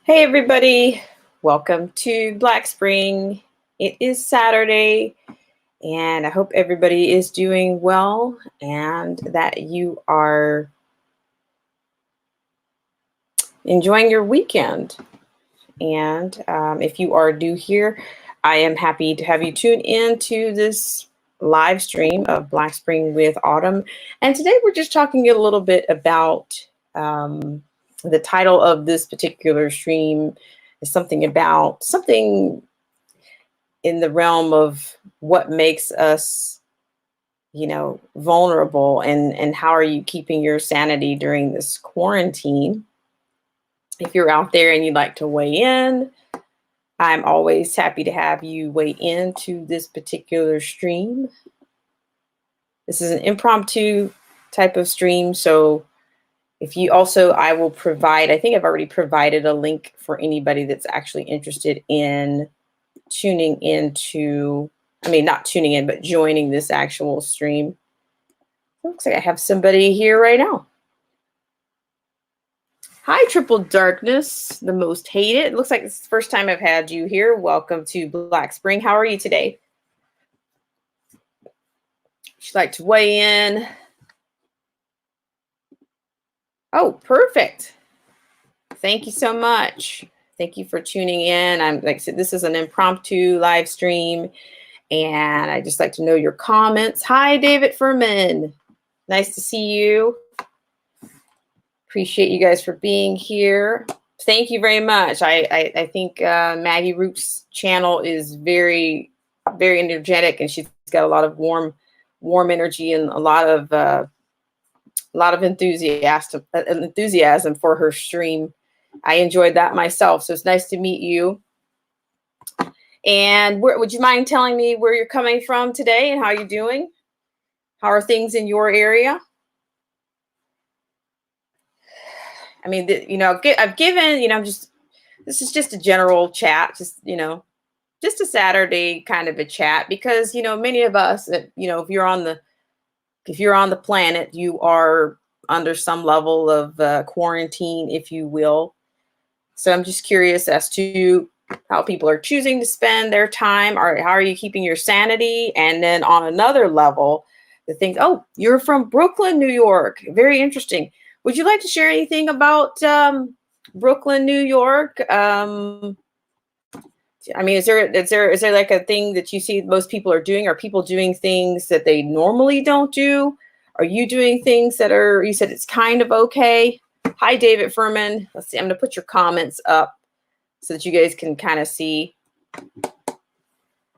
Hey everybody, welcome to Black Spring. It is Saturday and I hope everybody is doing well and that you are enjoying your weekend. And if you are new here, I am happy to have you tune in to this live stream of Black Spring with Autumn. And today we're just talking a little bit about the title of this particular stream is something in the realm of what makes us, vulnerable, and how are you keeping your sanity during this quarantine. If you're out there and you'd like to weigh in, I'm always happy to have you weigh into this particular stream. This is an impromptu type of stream, so if you also, I will provide, I think I've already provided a link for anybody that's actually interested in tuning into, not tuning in, but joining this actual stream. Looks like I have somebody here right now. Hi, Triple Darkness, the most hated. It looks like it's the first time I've had you here. Welcome to Black Spring. How are you today? Would you like to weigh in? Oh, perfect. Thank you so much. Thank you for tuning in. Like I said, this is an impromptu live stream, and I just like to know your comments. Hi, David Furman. Nice to see you. Appreciate you guys for being here. Thank you very much. I think Maggie Root's channel is very, very energetic, and she's got a lot of warm energy and a lot of enthusiasm for her stream. I enjoyed that myself, so it's nice to meet you. And would you mind telling me where you're coming from today and how you're doing? How are things in your area? I've given, this is just a general chat, just a Saturday kind of a chat, because, many of us, if you're on the planet, you are under some level of quarantine, if you will. So I'm just curious as to how people are choosing to spend their time, or how are you keeping your sanity? And then on another level, the things, oh, you're from Brooklyn, New York. Very interesting. Would you like to share anything about Brooklyn, New York? Is there like a thing that you see most people are doing? Are people doing things that they normally don't do? Are you doing things that you said it's kind of okay? Hi, David Furman. Let's see, I'm going to put your comments up so that you guys can kind of see.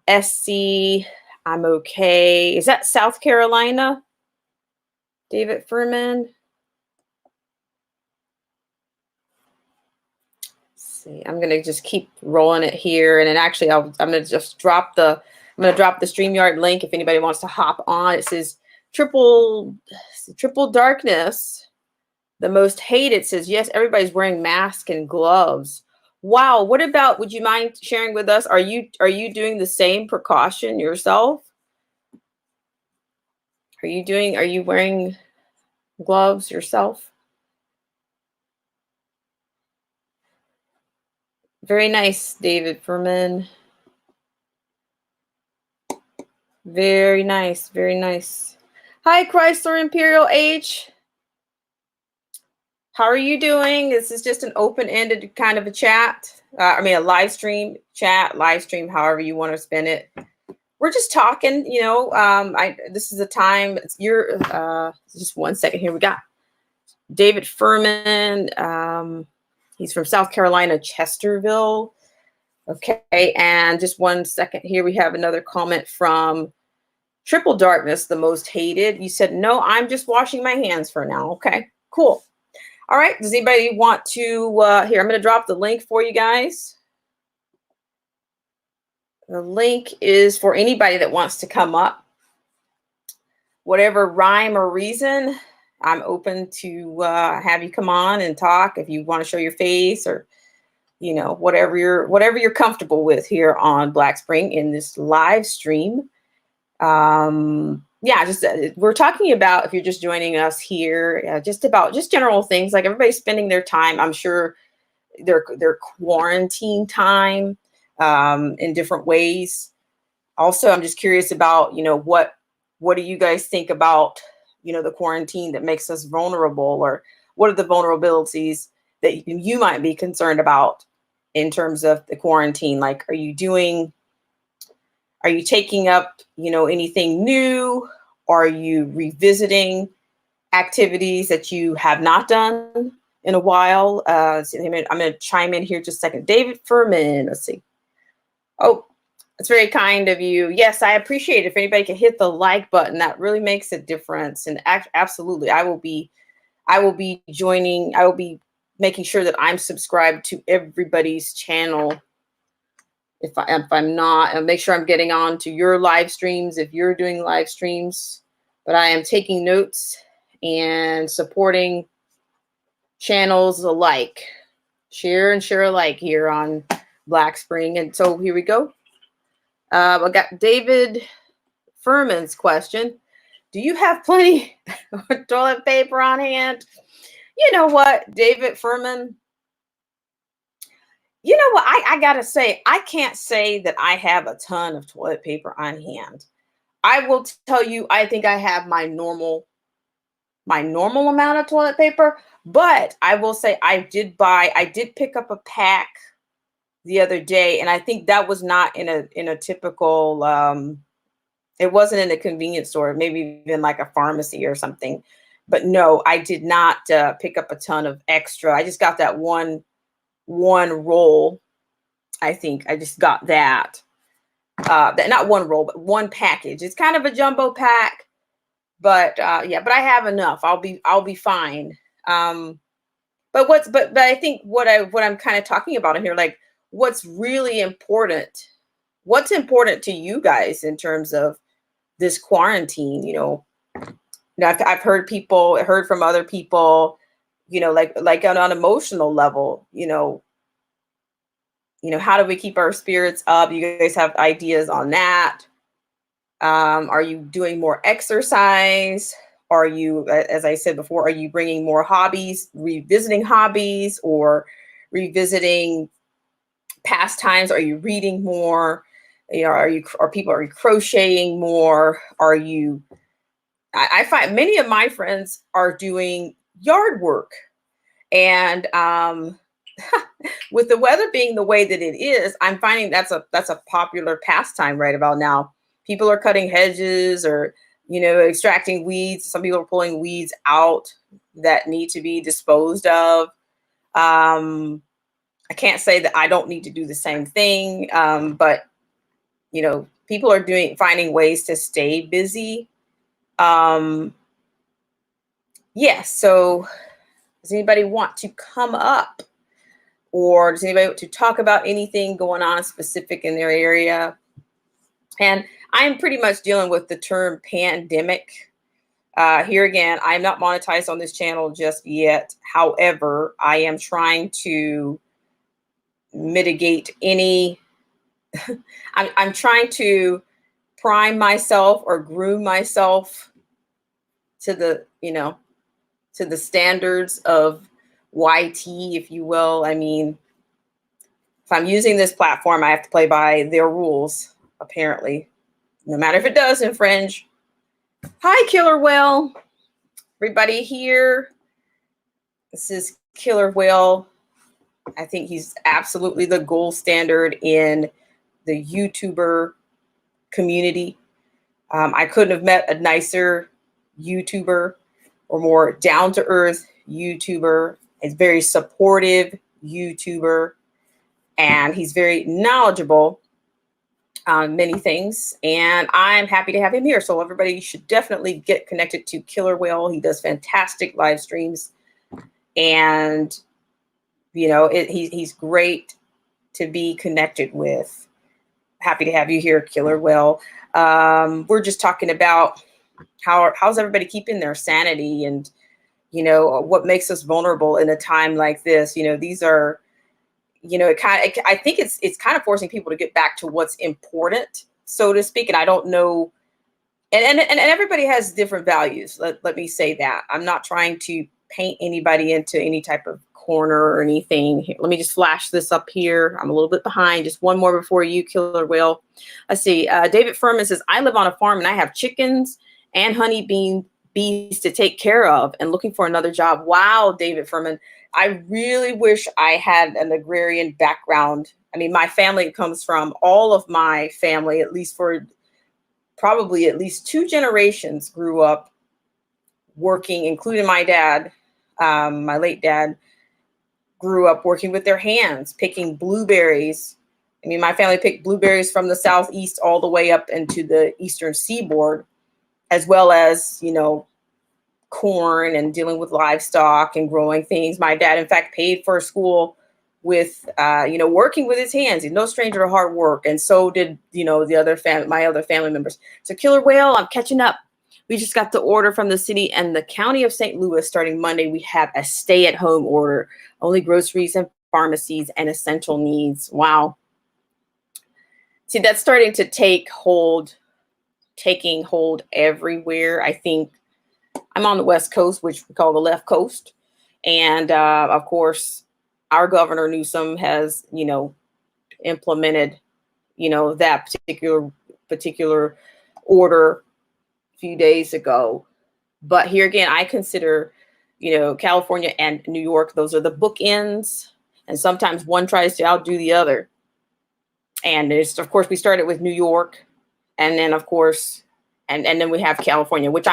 SC, I'm okay. Is that South Carolina? David Furman? See, I'm going to just keep rolling it here. And then actually I'm going to just drop the StreamYard link if anybody wants to hop on. It says triple darkness, the most hated, says, yes, everybody's wearing masks and gloves. Wow. What about, would you mind sharing with us? Are you doing the same precaution yourself? Are you wearing gloves yourself? Very nice, David Furman. Very nice. Very nice. Hi, Chrysler Imperial H. How are you doing? This is just an open-ended kind of a chat. A live stream, however you want to spend it. We're just talking, this is a time, just 1 second here. We got David Furman. He's from South Carolina, Chesterville. Okay, and just 1 second here. We have another comment from Triple Darkness, the most hated. You said, no, I'm just washing my hands for now. Okay, cool. All right, does anybody want to, here, I'm going to drop the link for you guys. The link is for anybody that wants to come up. Whatever rhyme or reason, I'm open to have you come on and talk if you want to show your face, or, whatever you're comfortable with here on Black Spring in this live stream. We're talking about, if you're just joining us here, just general things, like everybody's spending their time, I'm sure, their quarantine time in different ways. Also, I'm just curious about, what do you guys think about, the quarantine that makes us vulnerable, or what are the vulnerabilities that you might be concerned about in terms of the quarantine? Like, are you taking up, anything new? Are you revisiting activities that you have not done in a while? So I'm going to chime in here just a second. David Furman, let's see. Oh, it's very kind of you. Yes, I appreciate it. If anybody can hit the like button, that really makes a difference. And absolutely, I will be joining. I will be making sure that I'm subscribed to everybody's channel. If I'm not, I'll make sure I'm getting on to your live streams if you're doing live streams. But I am taking notes and supporting channels alike. Share and share alike here on Black Spring. And so here we go. I got David Furman's question. Do you have plenty of toilet paper on hand? You know what, David Furman? You know what? I got to say, I can't say that I have a ton of toilet paper on hand. I will tell you, I think I have my normal amount of toilet paper, but I will say I did pick up a pack the other day, and I think that was not in a typical, it wasn't in a convenience store, maybe even like a pharmacy or something. But no, I did not pick up a ton of extra. I just got that one roll. I think I just got that. Not one roll, but one package. It's kind of a jumbo pack, but yeah, but I have enough. I'll be fine. But I think what I'm kind of talking about in here, like what's really important, what's important to you guys in terms of this quarantine, I've heard from other people, like on an emotional level, how do we keep our spirits up? You guys have ideas on that? Are you doing more exercise? Are you, as I said before, are you bringing more hobbies, revisiting hobbies, or revisiting pastimes? Are you reading more? Are you crocheting more? I find many of my friends are doing yard work, and with the weather being the way that it is, I'm finding that's a popular pastime right about now. People are cutting hedges or, extracting weeds. Some people are pulling weeds out that need to be disposed of. I can't say that I don't need to do the same thing, but people are finding ways to stay busy. Yes. So does anybody want to come up, or does anybody want to talk about anything going on specific in their area? And I'm pretty much dealing with the term pandemic. Here again, I'm not monetized on this channel just yet. However, I am trying to mitigate any, I'm trying to prime myself or groom myself to the, to the standards of YT, if you will. I mean, if I'm using this platform, I have to play by their rules, apparently, no matter if it does infringe. Hi, Killer Whale. Everybody here. This is Killer Whale. I think he's absolutely the gold standard in the YouTuber community. I couldn't have met a nicer YouTuber or more down-to-earth YouTuber. He's very supportive YouTuber, and he's very knowledgeable on many things, and I'm happy to have him here. So everybody should definitely get connected to Killer Whale. He does fantastic live streams, and he's great to be connected with. Happy to have you here, Killer Whale. We're just talking about how's everybody keeping their sanity, and what makes us vulnerable in a time like this. These are, I think it's kind of forcing people to get back to what's important, so to speak. And I don't know, and everybody has different values. Let me say that. I'm not trying to paint anybody into any type of corner or anything. Here, let me just flash this up here. I'm a little bit behind. Just one more before you, Killer Whale. Let's see. David Furman says, I live on a farm and I have chickens and bees to take care of and looking for another job. Wow, David Furman. I really wish I had an agrarian background. I mean, my family comes from, all of my family, at least for probably at least 2 generations, grew up working, including my dad. My late dad grew up working with their hands, picking blueberries. I mean, my family picked blueberries from the southeast all the way up into the eastern seaboard, as well as, you know, corn and dealing with livestock and growing things. My dad, in fact, paid for school with, you know, working with his hands. He's no stranger to hard work. And so did, you know, my other family members. So Killer Whale, I'm catching up. We just got the order from the city and the county of St. Louis. Starting Monday, we have a stay-at-home order, only groceries and pharmacies and essential needs. Wow. See, that's starting to taking hold everywhere. I think I'm on the West Coast, which we call the left coast. And of course, our Governor Newsom has, you know, implemented, you know, that particular order a few days ago. But here again, I consider, you know, California and New York, those are the bookends. And sometimes one tries to outdo the other. And it's, of course, we started with New York. And then, of course, and then we have California, which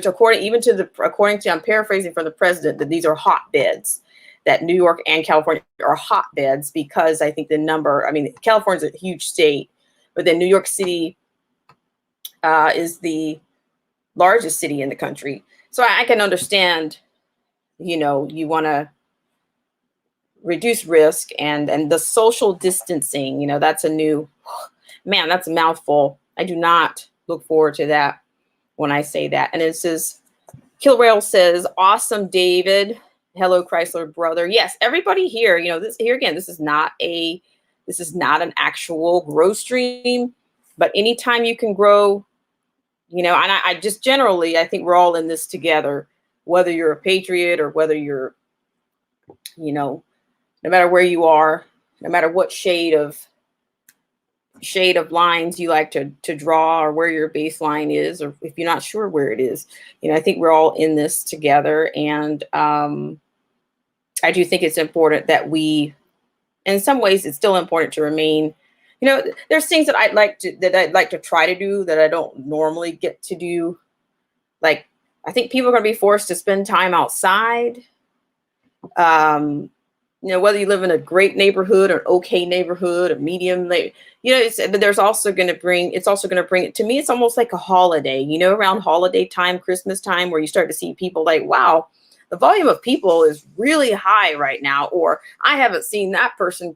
according to, I'm paraphrasing from the president, that these are hotbeds, that New York and California are hotbeds, because I think California's a huge state, but then New York City is the largest city in the country. So I can understand, you know, you want to reduce risk and the social distancing, you know, that's a mouthful. I do not look forward to that when I say that. And it says, Kilrail says, awesome, David. Hello, Chrysler brother. Yes, everybody here, you know, this is not an actual grow stream, but anytime you can grow, you know, and I just generally, I think we're all in this together, whether you're a patriot or whether you're, you know, no matter where you are, no matter what shade of lines you like to draw, or where your baseline is, or if you're not sure where it is, you know, I think we're all in this together. And I do think it's important that we, in some ways, it's still important to remain, you know, there's things that I'd like to try to do that I don't normally get to do. Like, I think people are going to be forced to spend time outside. You know, whether you live in a great neighborhood or an okay neighborhood, a medium, you know, but it's also going to bring it to me. It's almost like a holiday, you know, around holiday time, Christmas time, where you start to see people like, wow, the volume of people is really high right now. Or I haven't seen that person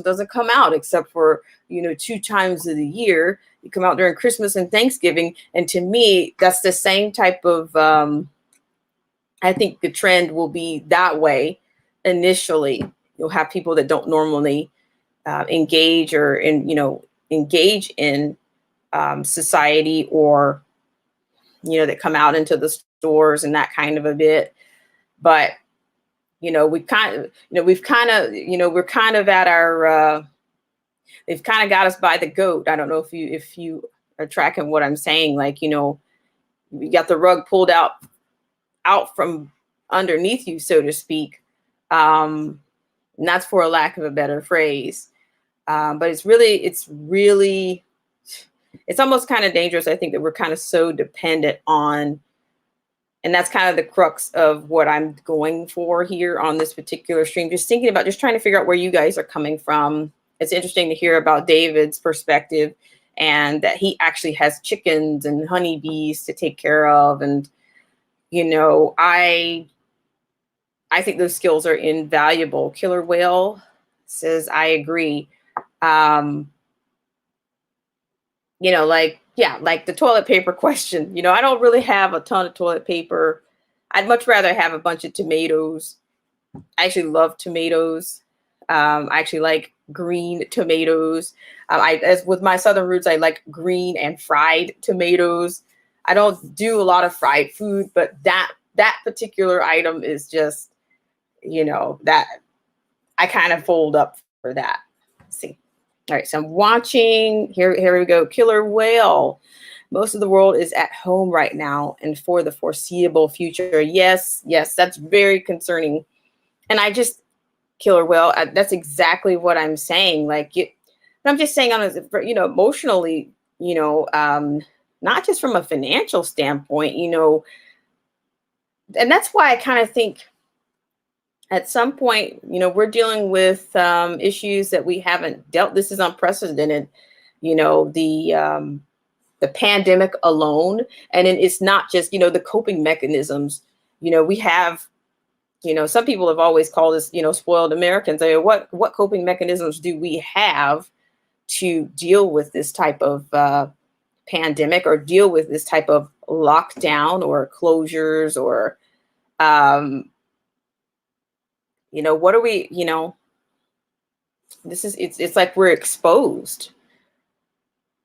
doesn't come out except for, you know, 2 times of the year. You come out during Christmas and Thanksgiving. And to me, that's the same type of, I think the trend will be that way. Initially, you'll have people that don't normally engage in society, or, you know, that come out into the stores and that kind of a bit. But, you know, we're kind of at our, they've kind of got us by the goat. I don't know if you are tracking what I'm saying. Like, you know, we got the rug pulled out from underneath you, so to speak. And that's for a lack of a better phrase. But it's almost kind of dangerous. I think that we're kind of so dependent on, and that's kind of the crux of what I'm going for here on this particular stream. Just trying to figure out where you guys are coming from. It's interesting to hear about David's perspective, and that he actually has chickens and honeybees to take care of. And, you know, I think those skills are invaluable. Killer Whale says, I agree. You know, like the toilet paper question. You know, I don't really have a ton of toilet paper. I'd much rather have a bunch of tomatoes. I actually love tomatoes. I actually like green tomatoes. As with my Southern roots, I like green and fried tomatoes. I don't do a lot of fried food, but that particular item is just, that I kind of fold up for that. Let's see. All right, so I'm watching here. Here we go. Killer whale. Most of the world is at home right now and for the foreseeable future. Yes, yes, that's very concerning. And I just killer whale. That's exactly what I'm saying. Like, I'm just saying on a, emotionally, not just from a financial standpoint, and that's why I kind of think at some point, we're dealing with issues that we haven't dealt. This is unprecedented. The pandemic alone, and then it's not just the coping mechanisms. We have. Some people have always called us, spoiled Americans. What coping mechanisms do we have to deal with this type of pandemic, or deal with this type of lockdown or closures, or what are we, it's like we're exposed.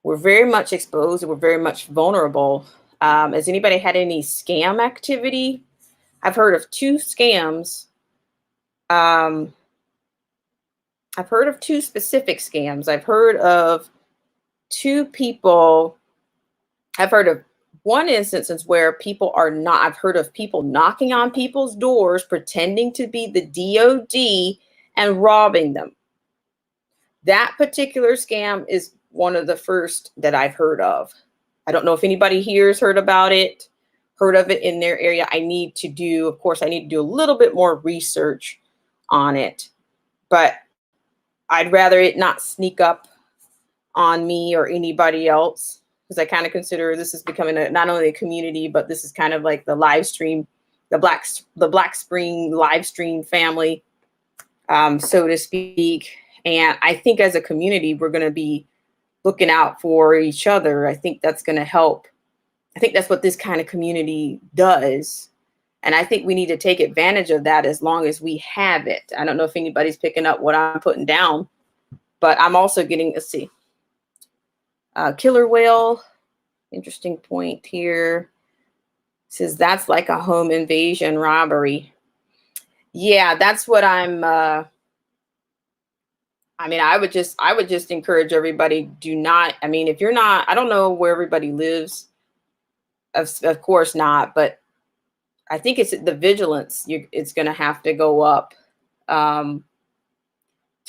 We're very much exposed. We're very much vulnerable. Has anybody had any scam activity? I've heard of two scams. I've heard of two specific scams. I've heard of two people. I've heard of one instance where people are not, I've heard of people knocking on people's doors, pretending to be the DOD and robbing them. That particular scam is one of the first that I've heard of. I don't know if anybody here has heard about it, heard of it in their area. I need to do a little bit more research on it, but I'd rather it not sneak up on me or anybody else, because I kind of consider this is becoming not only a community, but this is kind of like the live stream, the Black Spring live stream family, so to speak. And I think as a community, we're going to be looking out for each other. I think that's going to help. I think that's what this kind of community does. And I think we need to take advantage of that as long as we have it. I don't know if anybody's picking up what I'm putting down, but I'm also getting, let's see, killer whale. Interesting point here. It says that's like a home invasion robbery. Yeah, that's what I'm, I would just encourage everybody, do not, if you're not, I don't know where everybody lives. Of course not, but I think it's the vigilance. It's going to have to go up to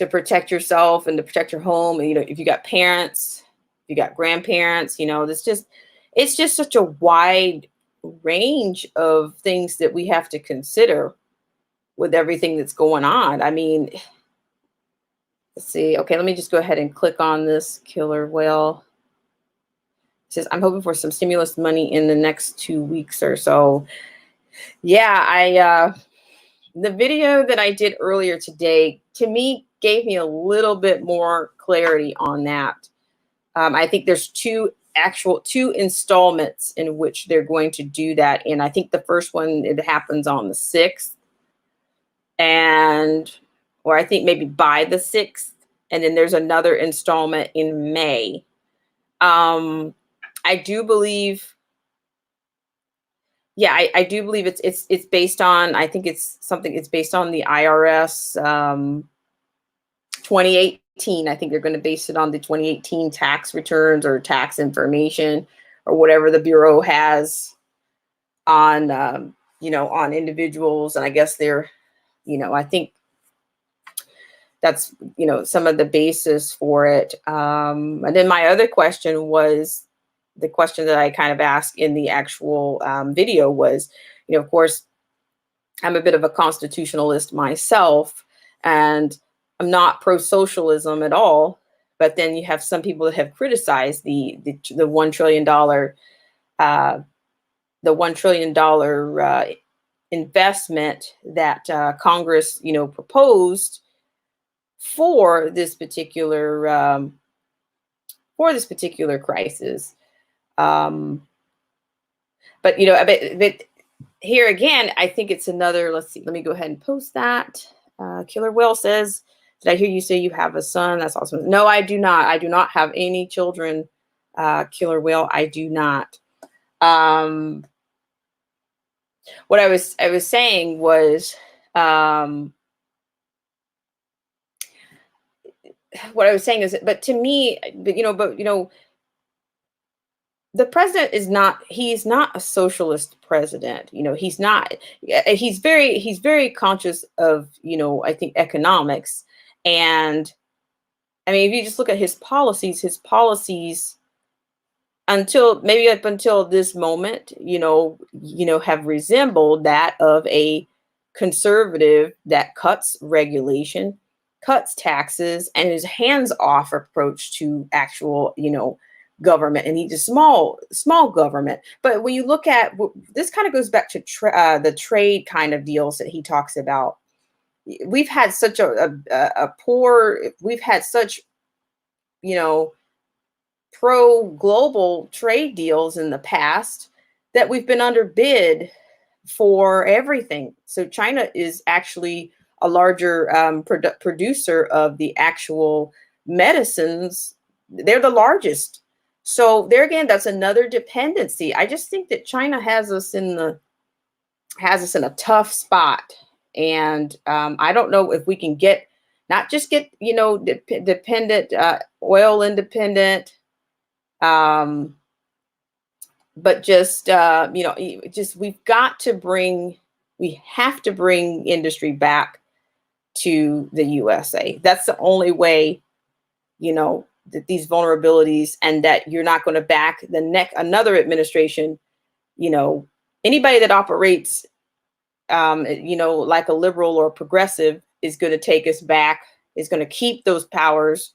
protect yourself and to protect your home. And, if you got parents, if you got grandparents, it's just such a wide range of things that we have to consider with everything that's going on. Let's see. Okay, let me just go ahead and click on this killer whale. It says, I'm hoping for some stimulus money in the next 2 weeks or so. Yeah, the video that I did earlier today, to me, gave me a little bit more clarity on that. I think there's two installments in which they're going to do that. And I think the first one, it happens on the 6th. Or I think maybe by the 6th. And then there's another installment in May. I do believe, I do believe it's based on, I think it's based on the IRS 2018. I think they're going to base it on the 2018 tax returns or tax information or whatever the Bureau has on, on individuals. And I guess they're, I think that's, some of the basis for it. And then my other question was, the question that I kind of asked in the actual video was, of course, I'm a bit of a constitutionalist myself, and I'm not pro-socialism at all. But then you have some people that have criticized the $1 trillion, investment that Congress, proposed for this particular crisis. But here again, I think it's another, let's see, let me go ahead and post that. Killer Whale says, did I hear you say you have a son? That's awesome. No, I do not. I do not have any children. Killer Whale, I do not. What I was saying was, Um, what I was saying is, but to me, the president is not, he's not a socialist president. He's not. He's very conscious of, I think, economics. And I mean, if you just look at his policies until maybe up until this moment, have resembled that of a conservative that cuts regulation, cuts taxes, and is hands-off approach to actual, government, and he just small government. But when you look at this, kind of goes back to the trade kind of deals that he talks about. We've had such we've had such, you know, pro global trade deals in the past that we've been underbid for everything. So China is actually a larger producer of the actual medicines. They're the largest. So there again, that's another dependency. I just think that China has us in a tough spot, and I don't know if we can not just get dependent, oil independent, um, but just just we have to bring industry back to the USA. That's the only way, that these vulnerabilities, and that you're not going to back another administration, you know, anybody that operates, like a liberal or progressive is going to take us back, is going to keep those powers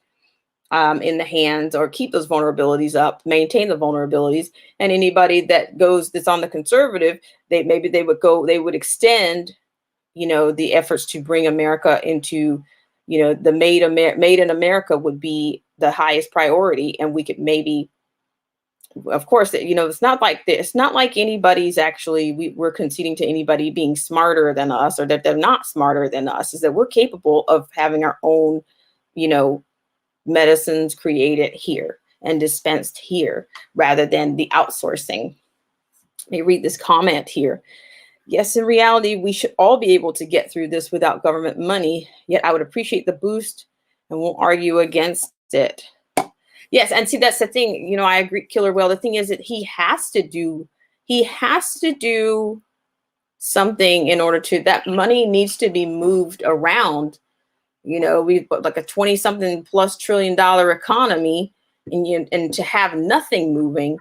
in the hands, or keep those vulnerabilities up, maintain the vulnerabilities. And anybody that's on the conservative, they would extend, the efforts to bring America into, the made in America would be the highest priority. And we could maybe, of course, it's not like anybody's actually, we're conceding to anybody being smarter than us, or that they're not smarter than us. Is that we're capable of having our own, medicines created here and dispensed here, rather than the outsourcing. Let me read this comment here. Yes, in reality, we should all be able to get through this without government money, yet I would appreciate the boost and won't argue against it. Yes, and see, that's the thing. I agree, Killer Whale. The thing is that he has to do something in order to, that money needs to be moved around. We've got like a 20 something plus $1 trillion economy, and to have nothing moving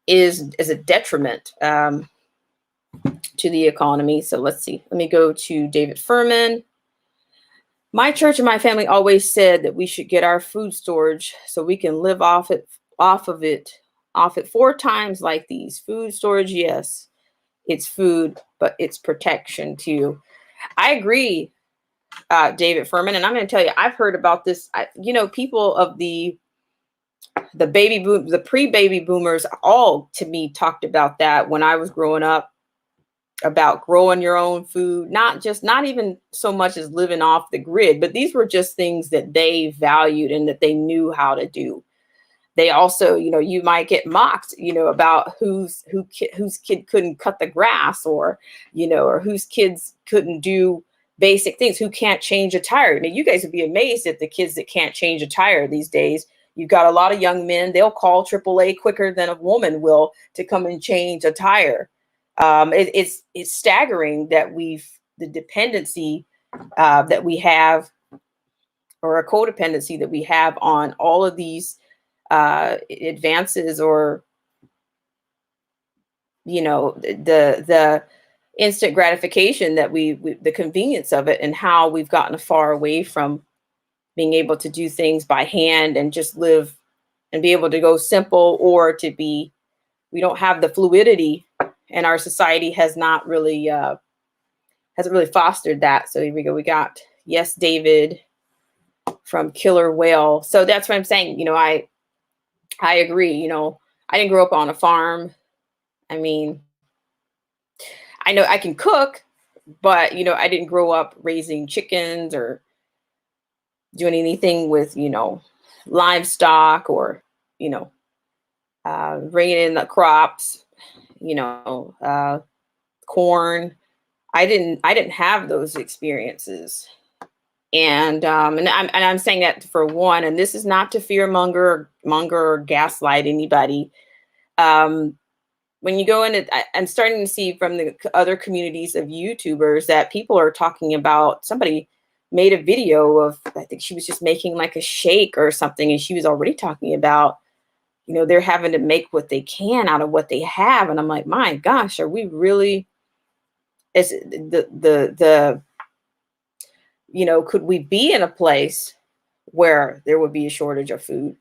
is a detriment to the economy. So let's see. Let me go to David Furman. My church and my family always said that we should get our food storage so we can live off of it 4 times like these. Food storage, yes, it's food, but it's protection too. I agree, David Furman, and I'm going to tell you, I've heard about this. People of the baby boom, the pre-baby boomers, all to me talked about that when I was growing up, about growing your own food, not even so much as living off the grid, but these were just things that they valued and that they knew how to do. They also, you might get mocked, about whose kid couldn't cut the grass, or whose kids couldn't do basic things, who can't change a tire. I mean, you guys would be amazed at the kids that can't change a tire these days. You've got a lot of young men, they'll call AAA quicker than a woman will to come and change a tire. It's staggering that the dependency that we have, or a codependency that we have on all of these advances, or the instant gratification that the convenience of it, and how we've gotten far away from being able to do things by hand and just live and be able to go simple, or we don't have the fluidity, and our society hasn't really fostered that. So here we go. We got, yes, David from Killer Whale. So that's what I'm saying. I agree. I didn't grow up on a farm. I mean, I know I can cook, but I didn't grow up raising chickens or doing anything with livestock, or bringing in the crops, corn. I didn't have those experiences. And I'm saying that for one, and this is not to monger or gaslight anybody. Um, when you go into, I'm starting to see from the other communities of YouTubers that people are talking about. Somebody made a video of, I think she was just making like a shake or something, and she was already talking about, they're having to make what they can out of what they have. And I'm like, my gosh, are we really, is the could we be in a place where there would be a shortage of food,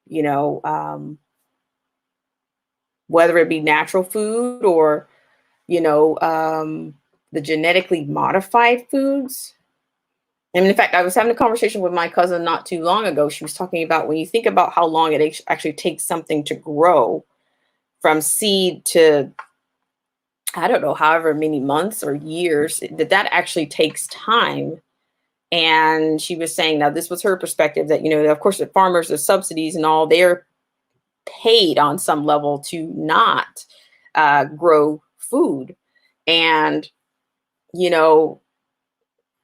you know, um, whether it be natural food or, you know, um, the genetically modified foods. And in fact, I was having a conversation with my cousin not too long ago. She was talking about, when you think about how long it actually takes something to grow from seed to, I don't know, however many months or years, that actually takes time. And she was saying, now this was her perspective, that, of course, the farmers, the subsidies and all, they're paid on some level to not grow food. And, you know,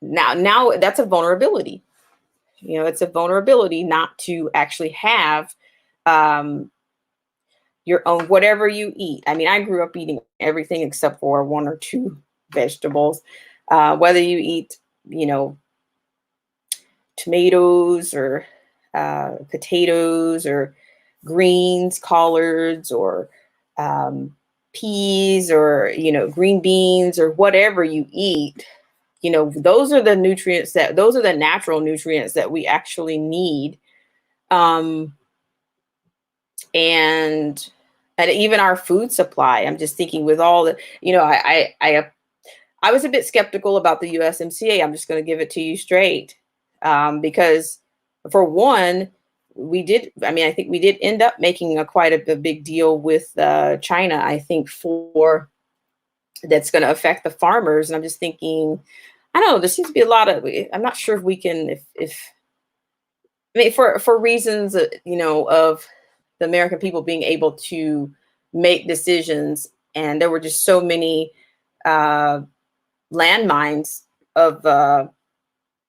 now that's a vulnerability. It's a vulnerability not to actually have um, your own, whatever you eat. I mean, I grew up eating everything except for one or two vegetables. Whether you eat, you know, tomatoes or potatoes or greens, collards, or um, peas, or, green beans, or whatever you eat, those are the nutrients, those are the natural nutrients that we actually need. Um, and and even our food supply. I'm just thinking with all the, I was a bit skeptical about the USMCA. I'm just going to give it to you straight, because for one, I think we did end up making quite a big deal with China. I think for that's going to affect the farmers, and I'm just thinking, I don't know. There seems to be a lot of. I'm not sure if we can, if I mean, for reasons, of the American people being able to make decisions, and there were just so many uh, landmines of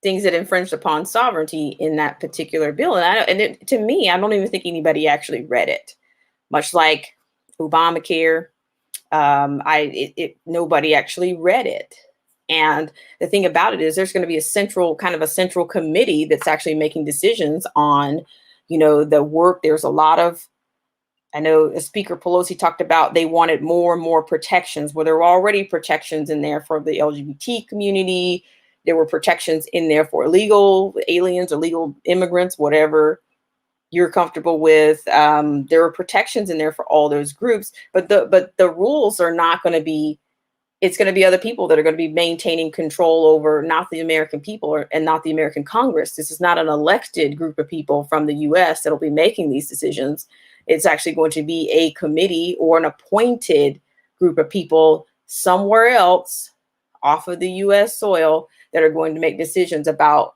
things that infringed upon sovereignty in that particular bill. To me, I don't even think anybody actually read it. Much like Obamacare, nobody actually read it. And the thing about it is, there's going to be a central committee that's actually making decisions on, the work. There's a lot of, I know Speaker Pelosi talked about, they wanted more and more protections. Well, there were already protections in there for the LGBT community. There were protections in there for illegal aliens, illegal immigrants, whatever you're comfortable with. There were protections in there for all those groups, but the rules are not going to be. It's going to be other people that are going to be maintaining control over, not the American people, and not the American Congress. This is not an elected group of people from the U.S. that'll be making these decisions. It's actually going to be a committee or an appointed group of people somewhere else off of the U.S. soil that are going to make decisions about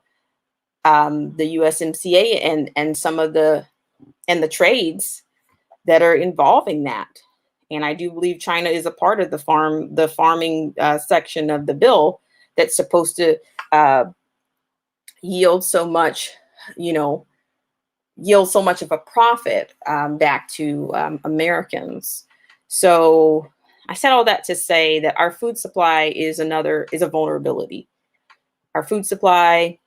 the USMCA and some of the trades that are involving that. And I do believe China is a part of the farming section of the bill that's supposed to uh, yield so much, you know, yield so much of a profit back to Americans. So I said all that to say that our food supply is a vulnerability. Our food supply,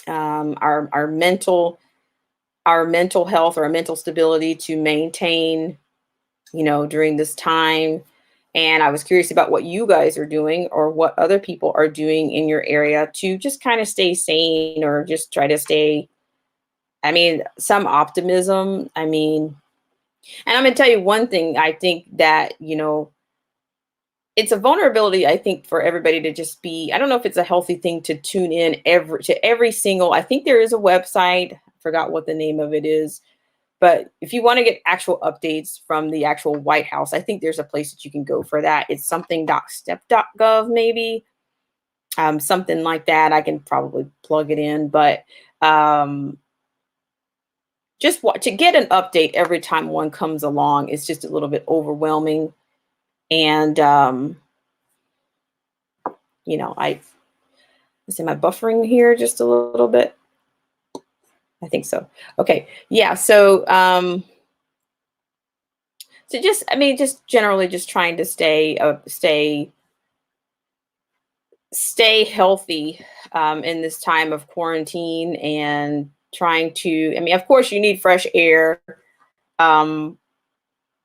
our mental health, or our mental stability to maintain, during this time. And I was curious about what you guys are doing, or what other people are doing in your area to just kind of stay sane, or just try to stay, I mean, some optimism. I mean, and I'm going to tell you one thing. I think that, it's a vulnerability, I think, for everybody to just be, I don't know if it's a healthy thing to tune in every single, I think there is a website, I forgot what the name of it is. But if you want to get actual updates from the actual White House, I think there's a place that you can go for that. It's something.step.gov, maybe, something like that. I can probably plug it in, but um, to get an update every time one comes along is just a little bit overwhelming. And you know, am I buffering here just a little bit? I think so. Okay. Yeah. So just, I mean, just generally just trying to stay healthy in this time of quarantine, and trying to, I mean, of course you need fresh air. Um,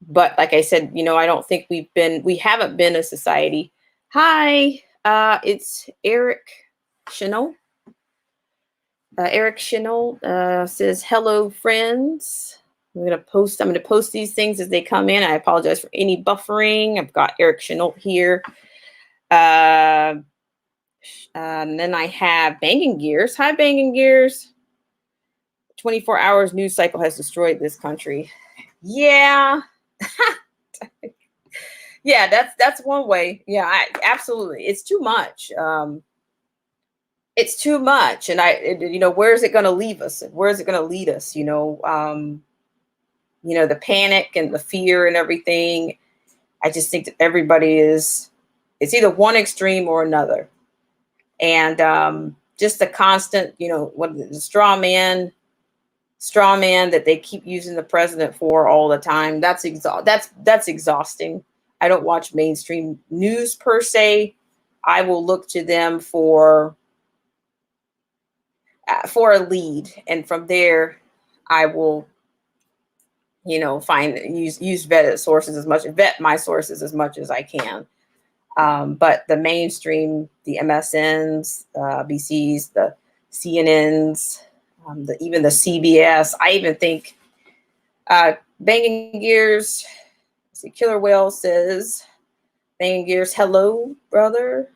but like I said, I don't think we haven't been a society. Hi, it's Eric Chanel. Eric Chanel says, hello, friends. I'm gonna post these things as they come in. I apologize for any buffering. I've got Eric Chanel here. And then I have Banging Gears. Hi, Banging Gears. 24 hours news cycle has destroyed this country. Yeah. Yeah, that's one way. Yeah, absolutely. It's too much. It's too much. And where is it going to leave us? Where is it going to lead us? The panic and the fear and everything. I just think that it's either one extreme or another. And just the constant, what the straw man that they keep using the president for all the time. That's exhausting. I don't watch mainstream news per se. I will look to them for a lead, and from there, I will, vet my sources as much as I can. But the mainstream, the MSNs, BCs, the CNNs, even the CBS, I even think Banging Gears. See, Killer Whale says, Banging Gears, hello, brother.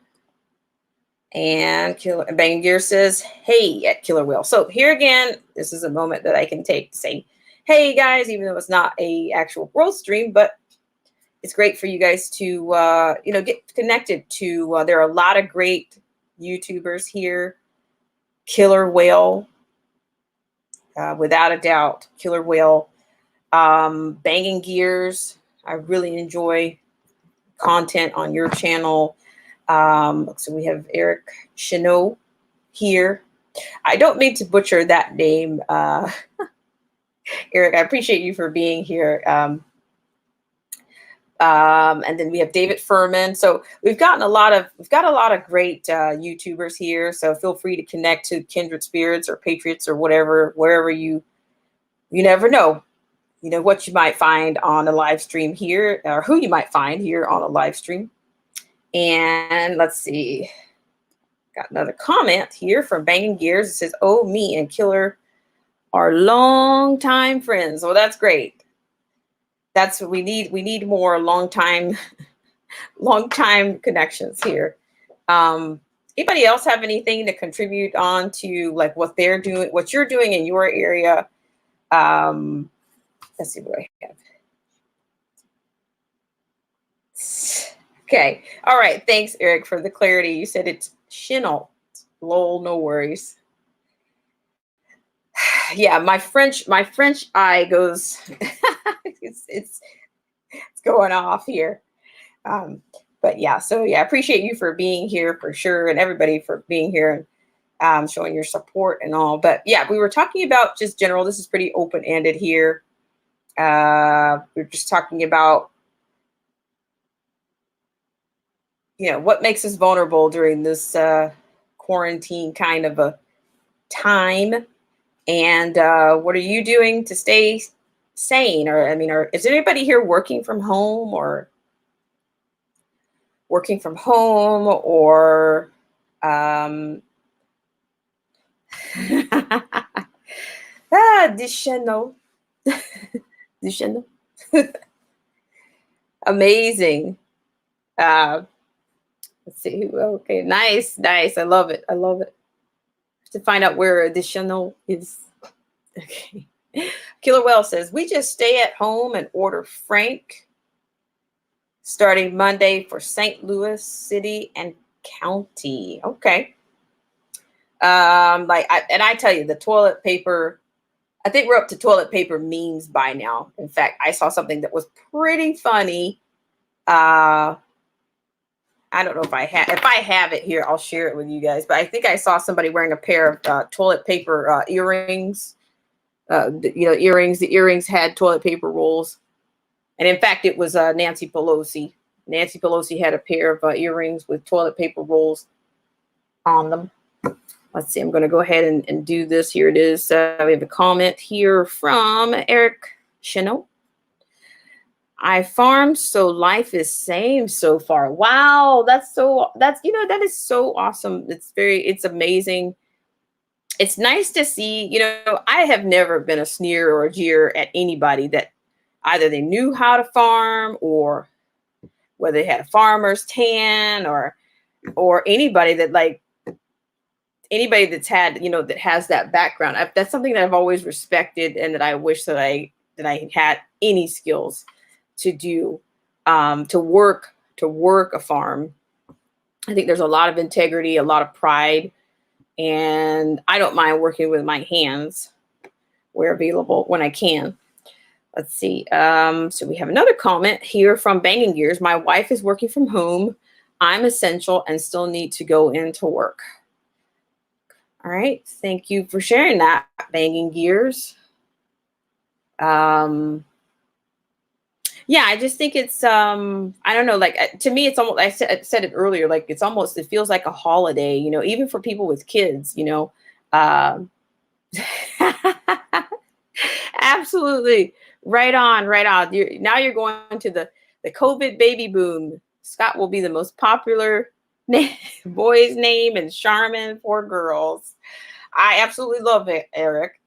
And Banging Gears says, hey, at Killer Whale. So here again, this is a moment that I can take to say, hey, guys, even though it's not a actual growth stream, but it's great for you guys to, get connected to. There are a lot of great YouTubers here. Killer Whale, without a doubt, Killer Whale. Banging Gears, I really enjoy content on your channel. So we have Eric Chanot here. I don't mean to butcher that name, Eric. I appreciate you for being here. And then we have David Furman. So we've got a lot of great YouTubers here. So feel free to connect to Kindred Spirits or Patriots or wherever you never know. What you might find on a live stream here, or who you might find here on a live stream. And let's see, got another comment here from Banging Gears. It says, oh, me and Killer are longtime friends. Well, that's great. That's what we need. We need more long time connections here. Anybody else have anything to contribute on to, like, what they're doing, what you're doing in your area? Let's see what I have. Okay. All right. Thanks, Eric, for the clarity. You said it's Chenault. Lol, no worries. Yeah, my French eye goes it's going off here. But yeah, so yeah, I appreciate you for being here for sure, and everybody for being here and showing your support and all. But yeah, we were talking about just general. This is pretty open-ended here. We're just talking about what makes us vulnerable during this quarantine kind of a time, and what are you doing to stay sane? Or is there anybody here working from home or Duchesneau. Duchesneau. Amazing. Let's see. Okay, nice. I love it. To find out where the Chanel is. Okay. Killer Well says, we just stay at home and order Frank starting Monday for St. Louis City and County. Okay. I tell you, the toilet paper, I think we're up to toilet paper memes by now. In fact, I saw something that was pretty funny. I I don't know if I have it here, I'll share it with you guys. But I think I saw somebody wearing a pair of toilet paper earrings. Earrings. The earrings had toilet paper rolls, and in fact, it was Nancy Pelosi. Nancy Pelosi had a pair of earrings with toilet paper rolls on them. Let's see. I'm going to go ahead and do this. Here it is. We have a comment here from Eric Cheneau. I farmed, so life is same so far. Wow, that is so awesome. It's amazing. It's nice to see, I have never been a sneer or a jeer at anybody that either they knew how to farm or whether they had a farmer's tan or anybody that's had, that has that background. That's something that I've always respected, and that I wish that I had any skills to do, to work a farm. I think there's a lot of integrity, a lot of pride, and I don't mind working with my hands where available when I can. Let's see. So we have another comment here from Banging Gears. My wife is working from home. I'm essential and still need to go into work. All right. Thank you for sharing that, Banging Gears. Yeah, I just think it's, I don't know, like, to me, it's almost, I said it earlier, like, it feels like a holiday, even for people with kids, Absolutely. Right on, right on. Now you're going to the COVID baby boom. Scott will be the most popular boy's name and Charmin for girls. I absolutely love it, Eric.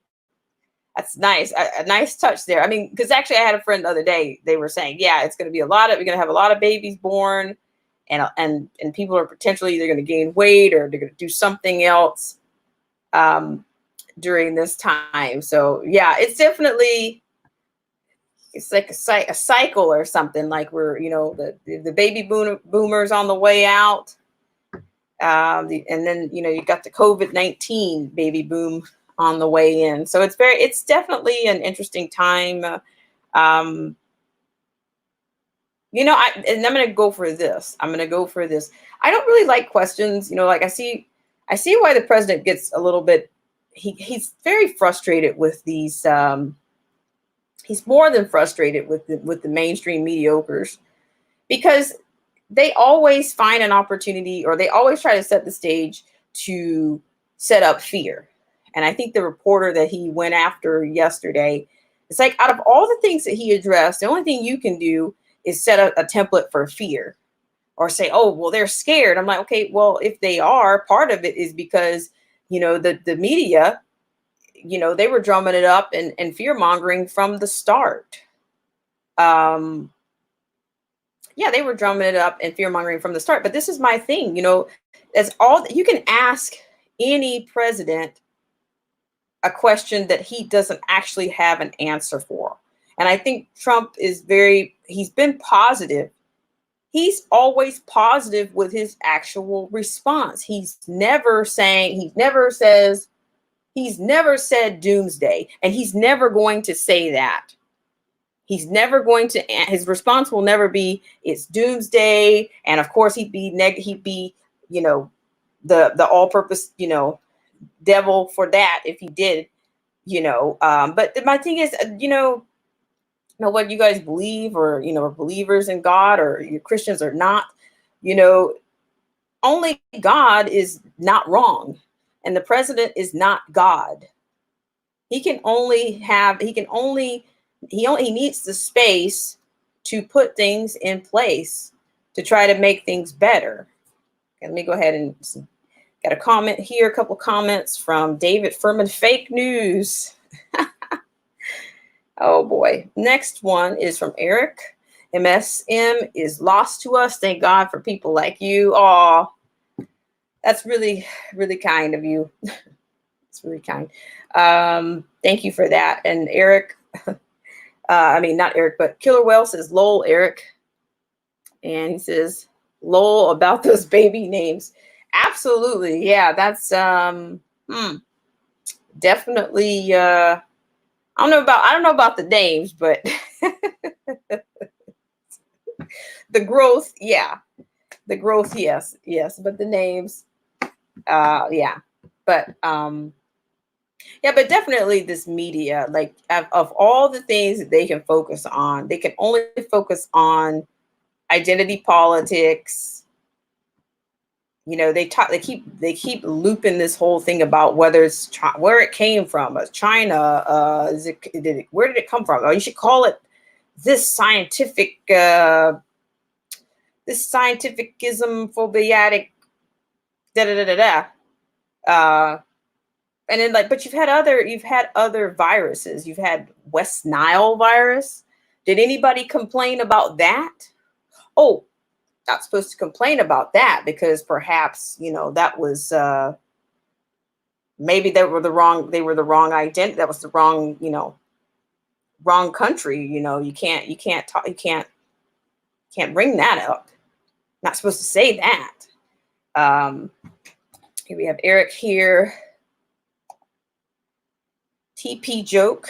That's nice. A nice touch there. I mean, because actually I had a friend the other day, they were saying, yeah, we're going to have a lot of babies born, and people are potentially either going to gain weight or they're going to do something else during this time. So yeah, it's like a cycle or something, like we're, the baby boomers on the way out. And then, you got the COVID-19 baby boom on the way in. So it's definitely an interesting time. And I'm going to go for this. I don't really like questions, like I see why the president gets a little bit, he's very frustrated with these, he's more than frustrated with the mainstream mediocres, because they always find an opportunity, or they always try to set the stage to set up fear. And I think the reporter that he went after yesterday, it's like, out of all the things that he addressed, the only thing you can do is set a template for fear, or say, oh, well, they're scared. I'm like, okay, well, if they are, part of it is because, the media, they were drumming it up and fear mongering from the start. Yeah, they were drumming it up and fear mongering from the start. But this is my thing, as all you can ask any president a question that he doesn't actually have an answer for. And I think Trump he's been positive. He's always positive with his actual response. He's never said doomsday, and he's never going to say that. He's never going to, his response will never be, it's doomsday. And of course he'd be, the all-purpose, devil for that if he did, but my thing is, what you guys believe, or, are believers in God, or you're Christians or not, only God is not wrong. And the president is not God. He needs the space to put things in place to try to make things better. Okay, let me go ahead and got a comment here, a couple comments from David Furman. Fake news. Oh boy. Next one is from Eric. MSM is lost to us. Thank God for people like you. Oh, that's really, really kind of you. It's really kind. Thank you for that. And Eric, not Eric, but Killer Whale says, lol, Eric. And he says, lol about those baby names. Absolutely. Yeah, that's definitely I don't know about the names, but the growth, yeah. The growth, yes, yes, but the names, yeah, but yeah, but definitely this media, like of all the things that they can focus on, they can only focus on identity politics. You know, they keep looping this whole thing about whether it's where it came from, China, where did it come from? Oh, you should call it this scientific, this scientificism phobiatic, da da da da da. And then like, but you've had other viruses. You've had West Nile virus. Did anybody complain about that? Oh, not supposed to complain about that because perhaps that was maybe they were the wrong identity. That was the wrong country. You can't bring that up. Not supposed to say that. Um, Here we have Eric here. TP joke.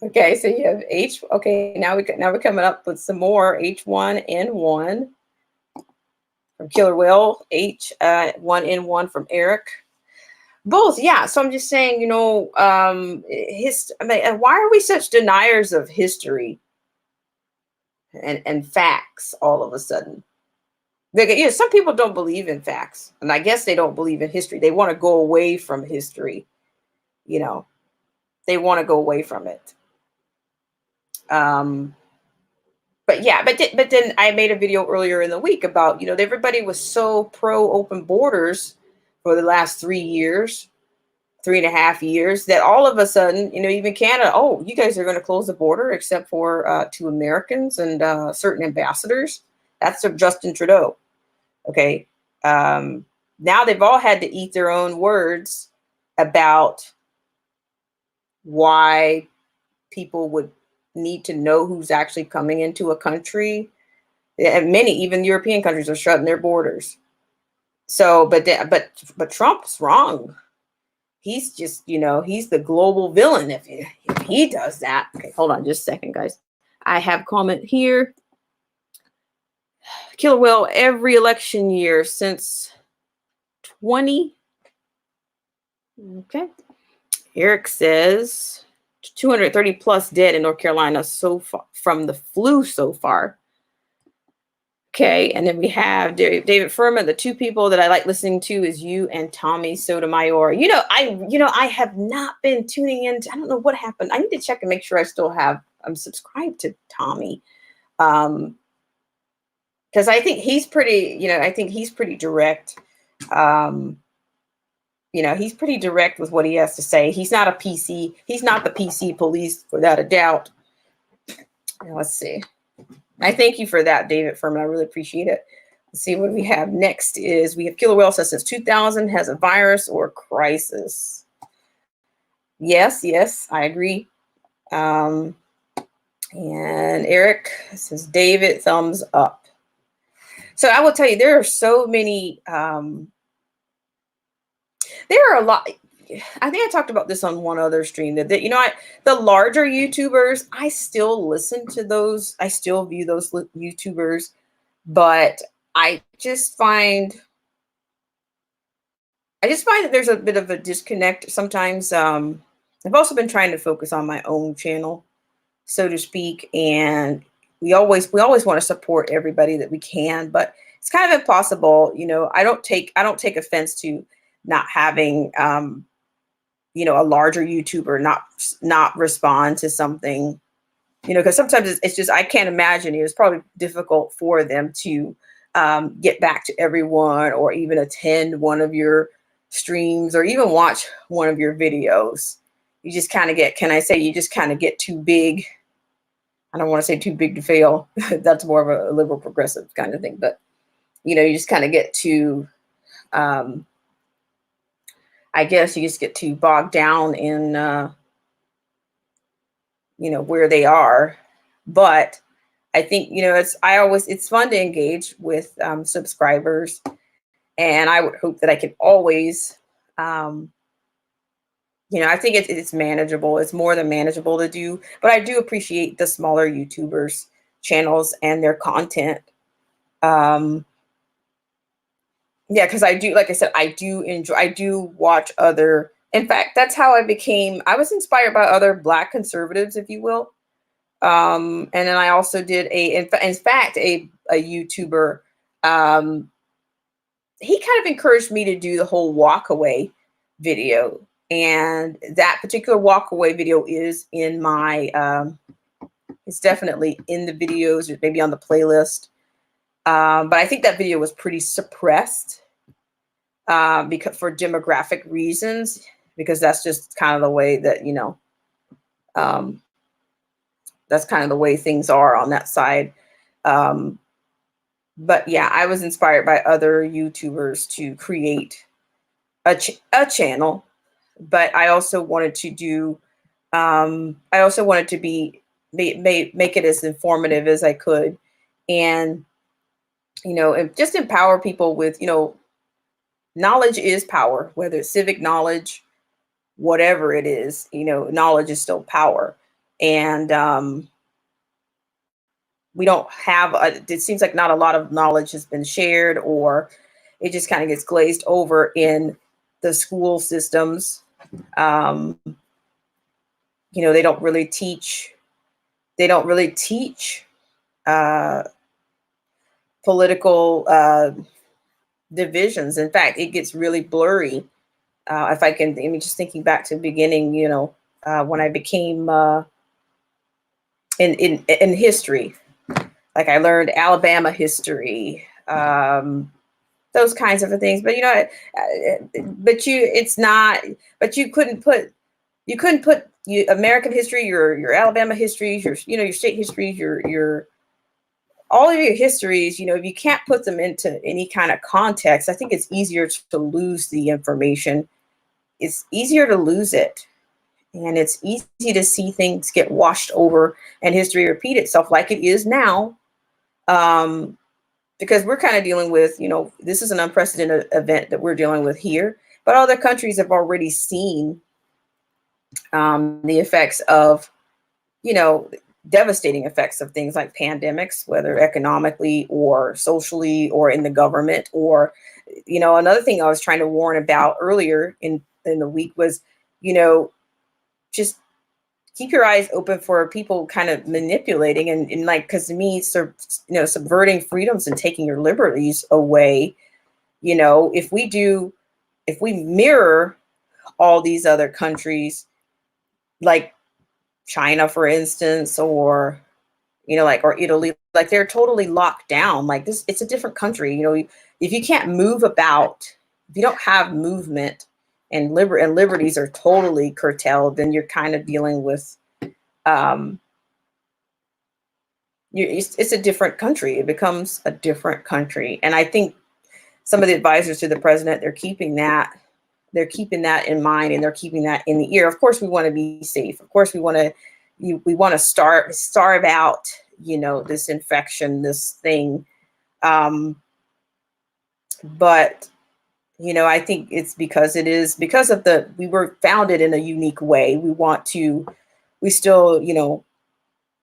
Okay, so you have H. Okay, now we're coming up with some more H1N1 from Killer Whale. H1N1 from Eric. Both, yeah. So I'm just saying, why are we such deniers of history and facts all of a sudden? Some people don't believe in facts, and I guess they don't believe in history. They want to go away from history. They want to go away from it. But yeah, but then I made a video earlier in the week about, everybody was so pro open borders for the last 3 years, 3.5 years, that all of a sudden, even Canada, oh, you guys are going to close the border except for to Americans and certain ambassadors. That's Justin Trudeau. Okay. Now they've all had to eat their own words about why people would need to know who's actually coming into a country. And many, even European countries, are shutting their borders. So, but Trump's wrong. He's just, he's the global villain if he does that. Okay, hold on just a second, guys. I have a comment here. Killer Whale, every election year since 20. Okay. Eric says 230 plus dead in North Carolina so far from the flu so far. Okay, and then we have David Furman. The two people that I like listening to is you and Tommy Sotomayor. I have not been tuning in. I don't know what happened. I need to check and make sure I'm subscribed to Tommy. Because I think he's pretty direct. He's pretty direct with what he has to say. He's not a PC. He's not the PC police, without a doubt. Let's see. I thank you for that, David Furman. I really appreciate it. Let's see what we have next. We have Killer Whale says since 2000 has a virus or crisis. Yes, I agree. And Eric says David, thumbs up. So I will tell you, there are so many. There are a lot. I think I talked about this on one other stream that the larger YouTubers, I still listen to those. I still view those YouTubers, but I just find that there's a bit of a disconnect sometimes. I've also been trying to focus on my own channel, so to speak, and we always want to support everybody that we can, but it's kind of impossible. I don't take offense to not having a larger YouTuber not respond to something, because sometimes it's just, I can't imagine. It's probably difficult for them to get back to everyone, or even attend one of your streams, or even watch one of your videos. You just kind of get, you just kind of get too big. I don't want to say too big to fail. That's more of a liberal progressive kind of thing, but you just kind of get too, I guess you just get too bogged down in, where they are. But I think, it's fun to engage with subscribers. And I would hope that I can always, I think it's manageable. It's more than manageable to do. But I do appreciate the smaller YouTubers channels and their content. Um, yeah, because I do, like I said, I do watch other. In fact, that's how I was inspired by other Black conservatives, if you will. And then I also did in fact, a YouTuber. Um, he kind of encouraged me to do the whole walk away video. And that particular walk away video is in my, it's definitely in the videos or maybe on the playlist. But I think that video was pretty suppressed because for demographic reasons, because that's just kind of the way that, um, that's kind of the way things are on that side. Um, but yeah, I was inspired by other YouTubers to create a channel, but I also wanted to do, I also wanted to make it as informative as I could, and and just empower people with, knowledge is power, whether it's civic knowledge, whatever it is, knowledge is still power. And we don't have, it seems like not a lot of knowledge has been shared, or it just kind of gets glazed over in the school systems. Um, they don't really teach, they don't really teach uh, political divisions. In fact, it gets really blurry. If I can, I mean, just thinking back to the beginning, when I became in history, like I learned Alabama history, those kinds of things. But it's not. But you couldn't put American history, your Alabama histories, your state histories, your all of your histories, if you can't put them into any kind of context, I think it's easier to lose the information. It's easier to lose it. And it's easy to see things get washed over and history repeat itself like it is now. Because we're kind of dealing with, this is an unprecedented event that we're dealing with here, but other countries have already seen the effects of, devastating effects of things like pandemics, whether economically or socially or in the government. Or, another thing I was trying to warn about earlier in the week was, just keep your eyes open for people kind of manipulating and like, because to me, subverting freedoms and taking your liberties away. If we mirror all these other countries, like China, for instance, or or Italy, like they're totally locked down. Like this, it's a different country. If you can't move about, if you don't have movement, and liberties are totally curtailed, then you're kind of dealing with, it's a different country. It becomes a different country, and I think some of the advisors to the president, they're keeping that in mind, and they're keeping that in the ear. Of course, we want to be safe. Of course, we want to starve out, this infection, this thing. But I think it's because we were founded in a unique way. We still,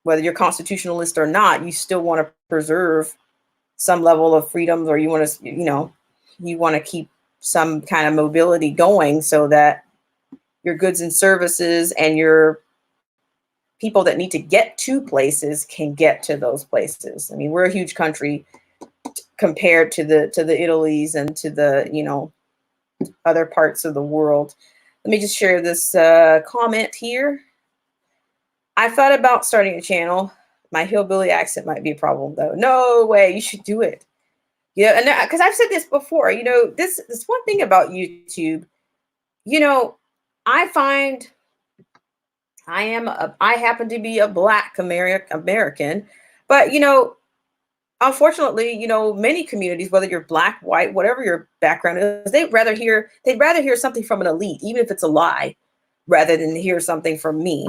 whether you're constitutionalist or not, you still want to preserve some level of freedoms, or you want to, you want to keep some kind of mobility going, so that your goods and services and your people that need to get to places can get to those places. I mean, we're a huge country compared to the Italies and to the other parts of the world. Let me just share this comment here. I thought about starting a channel. My hillbilly accent might be a problem, though. No way, you should do it. And because I've said this before, this one thing about YouTube, I find I happen to be a Black American, but unfortunately, many communities, whether you're Black, white, whatever your background is, they'd rather hear something from an elite, even if it's a lie, rather than hear something from me.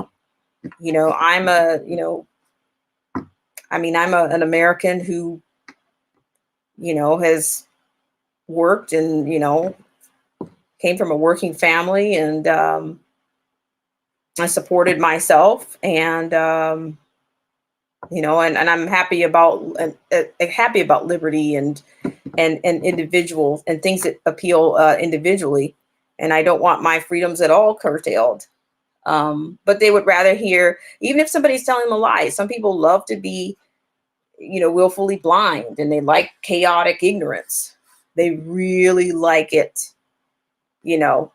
I'm an American who, has worked and, came from a working family, and I supported myself, and and I'm happy about liberty and individuals and things that appeal individually. And I don't want my freedoms at all curtailed. But they would rather hear, even if somebody's telling them a lie. Some people love to be, willfully blind, and they like chaotic ignorance. They really like it, you know,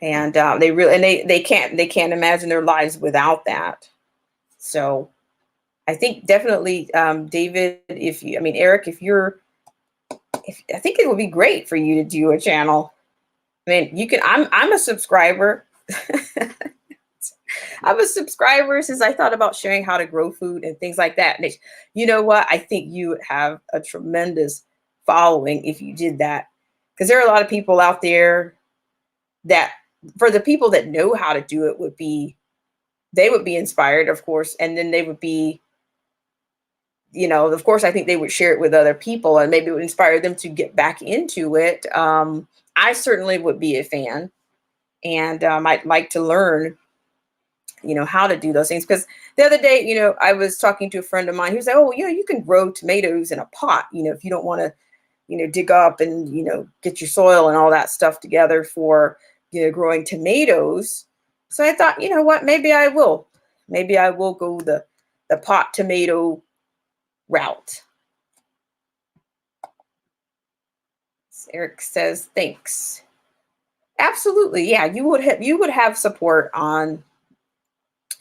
and they can't imagine their lives without that. So I think definitely, David, Eric, I think it would be great for you to do a channel. I mean, you can. I'm a subscriber. I'm a subscriber since I thought about sharing how to grow food and things like that. And you know what? I think you would have a tremendous following if you did that, because there are a lot of people out there that, for the people that know how to do it, they would be inspired, of course, and then they would be, of course, I think they would share it with other people, and maybe it would inspire them to get back into it. I certainly would be a fan, and I'd like to learn, how to do those things. Because the other day, I was talking to a friend of mine who's like, oh, you can grow tomatoes in a pot, if you don't want to, dig up and, get your soil and all that stuff together for, growing tomatoes. So I thought, you know what, maybe I will go the pot tomato route. Eric says, thanks. Absolutely. Yeah. You would have support on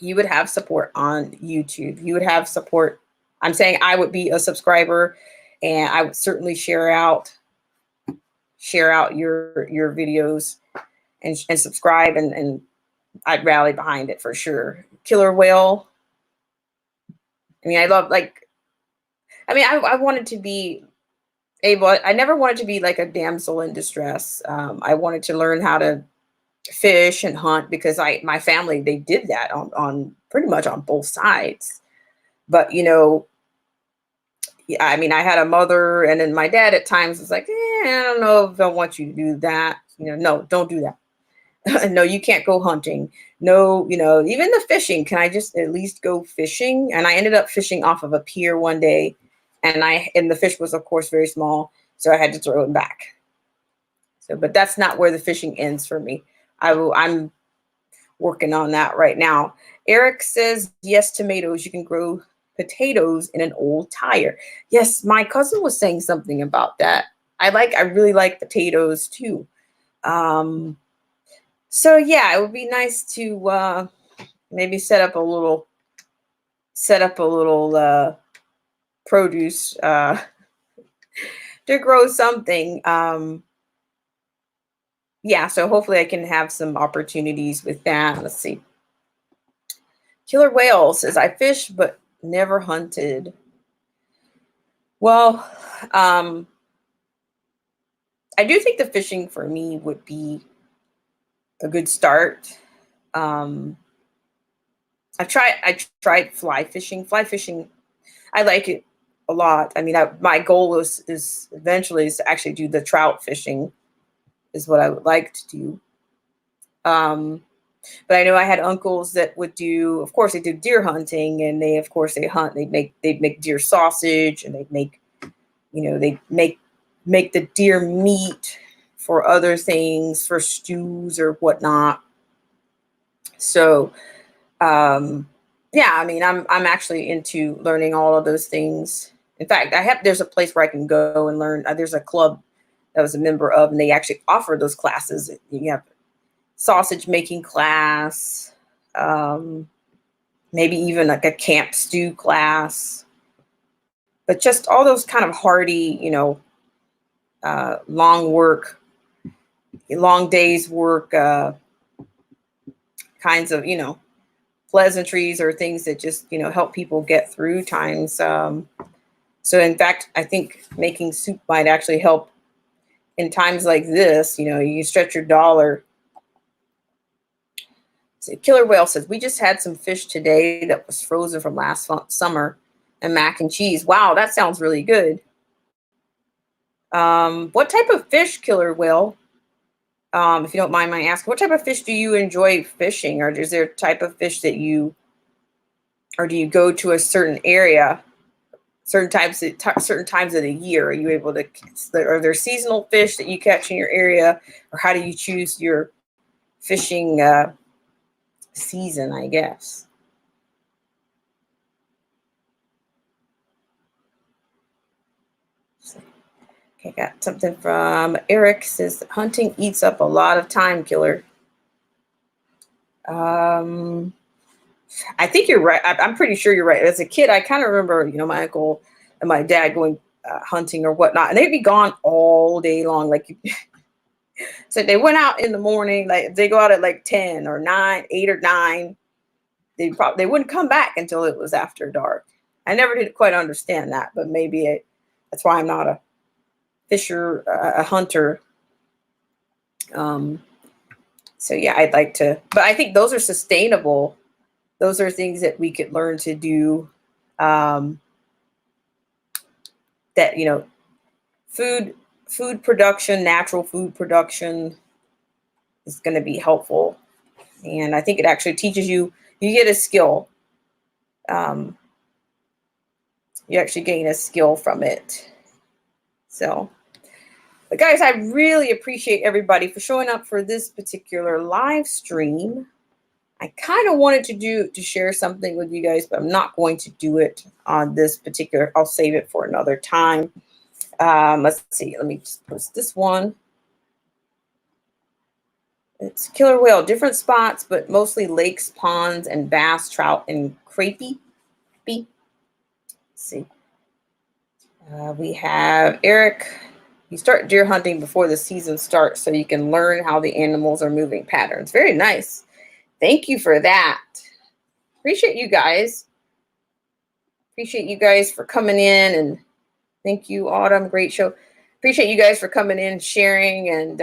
YouTube. You would have support. I'm saying I would be a subscriber, and I would certainly share out your videos and subscribe, and I'd rally behind it for sure. Killer whale. I love, I wanted to be I never wanted to be like a damsel in distress. I wanted to learn how to fish and hunt, because my family, they did that on pretty much on both sides. But yeah, I had a mother, and then my dad at times was like, I don't know if I want you to do that. No, don't do that. No, you can't go hunting. No, even the fishing. Can I just at least go fishing? And I ended up fishing off of a pier one day, and the fish was, of course, very small, so I had to throw it back. So, but that's not where the fishing ends for me. I'm working on that right now. Eric says, yes, tomatoes. You can grow potatoes in an old tire. Yes, my cousin was saying something about that. I really like potatoes too. So yeah, it would be nice to maybe set up a little produce to grow something. Yeah, so hopefully I can have some opportunities with that. Let's see. Killer Whale says, I fish but never hunted. Well, I do think the fishing for me would be a good start. I tried fly fishing. Fly fishing, I like it a lot. My goal is eventually is to actually do the trout fishing, is what I would like to do. But I know I had uncles that would do, of course, they do deer hunting, and of course, they hunt. They'd make deer sausage, and they'd make the deer meat for other things, for stews or whatnot. So, yeah, I'm actually into learning all of those things. In fact, there's a place where I can go and learn. There's a club that I was a member of, and they actually offer those classes. You have sausage making class, maybe even like a camp stew class, but just all those kind of hardy, long days work, kinds of, pleasantries, or things that just, help people get through times. So in fact, I think making soup might actually help in times like this. You stretch your dollar. So Killer Whale says, we just had some fish today that was frozen from last summer, and mac and cheese. Wow, that sounds really good. What type of fish, Killer Whale? If you don't mind my asking, what type of fish do you enjoy fishing? Or is there a type of fish that you or do you go to a certain area, certain times of the year? Are you able to? Are there seasonal fish that you catch in your area, or how do you choose your fishing season? I guess. Okay, got something from Eric. Says hunting eats up a lot of time, killer. I think you're right. I'm pretty sure you're right. As a kid, I kind of remember, my uncle and my dad going hunting or whatnot, and they'd be gone all day long. Like, so they went out in the morning. Like they go out at like 10 or 9, 8 or 9. They wouldn't come back until it was after dark. I never did quite understand that, but maybe that's why I'm not a fisher, a hunter. So yeah, I'd like to, but I think those are sustainable. Those are things that we could learn to do. That food production, natural food production, is going to be helpful, and I think it actually teaches you. You get a skill. You actually gain a skill from it. So, but guys, I really appreciate everybody for showing up for this particular live stream. I kind of wanted to share something with you guys, but I'm not going to do it on this particular. I'll save it for another time. Let's see. Let me just post this one. It's killer whale, different spots, but mostly lakes, ponds, and bass, trout, and crayfish. Let's see. We have Eric. You start deer hunting before the season starts so you can learn how the animals are moving patterns. Very nice. Thank you for that. Appreciate you guys. Appreciate you guys for coming in, and thank you, Autumn. Great show. Appreciate you guys for coming in, sharing, and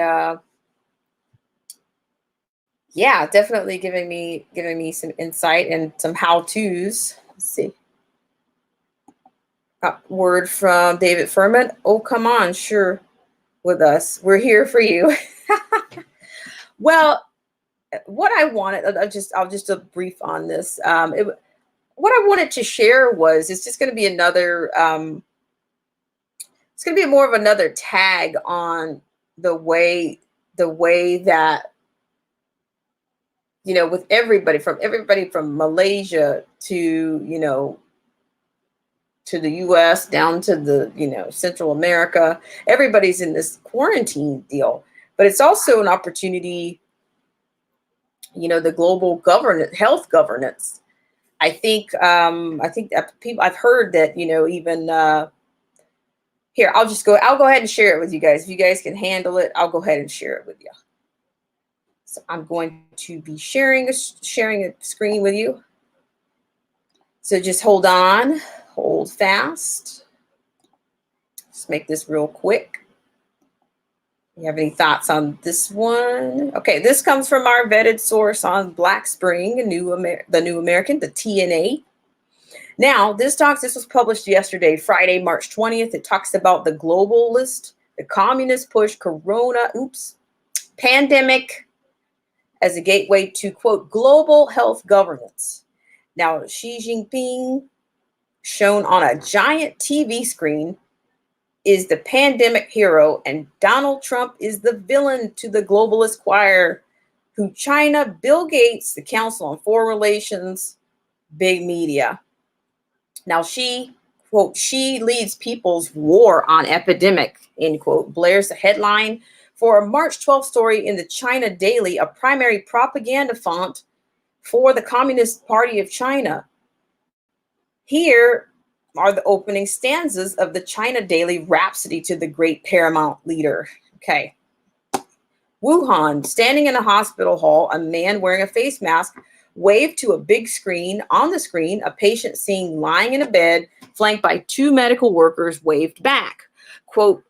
yeah, definitely giving me some insight and some how-tos. Let's see. Word from David Furman. Oh, come on, sure, with us. We're here for you. Well, what I wanted, I'll just a brief on this. What I wanted to share was it's just going to be another. It's going to be more of another tag on the way that with everybody from Malaysia to to the US down to the Central America. Everybody's in this quarantine deal, but it's also an opportunity. The global health governance. I think that people, I've heard that even here, I'll go ahead and share it with you guys. If you guys can handle it, I'll go ahead and share it with you. So I'm going to be sharing a screen with you. So just hold on, hold fast. Just make this real quick. You have any thoughts on this one? Okay, this comes from our vetted source on Black Spring, the New American, the TNA. Now, this was published yesterday, Friday, March 20th. It talks about the globalist, the communist push, pandemic as a gateway to, quote, global health governance. Now, Xi Jinping, shown on a giant TV screen, is the pandemic hero, and Donald Trump is the villain to the globalist choir, who China, Bill Gates, the Council on Foreign Relations, big media. Now she leads people's war on epidemic, end quote, blares the headline for a March 12th story in the China Daily, a primary propaganda font for the Communist Party of China. Here are the opening stanzas of the China Daily Rhapsody to the great paramount leader. Okay. Wuhan, standing in a hospital hall, a man wearing a face mask waved to a big screen. On the screen, a patient seen lying in a bed, flanked by two medical workers, waved back. Quote,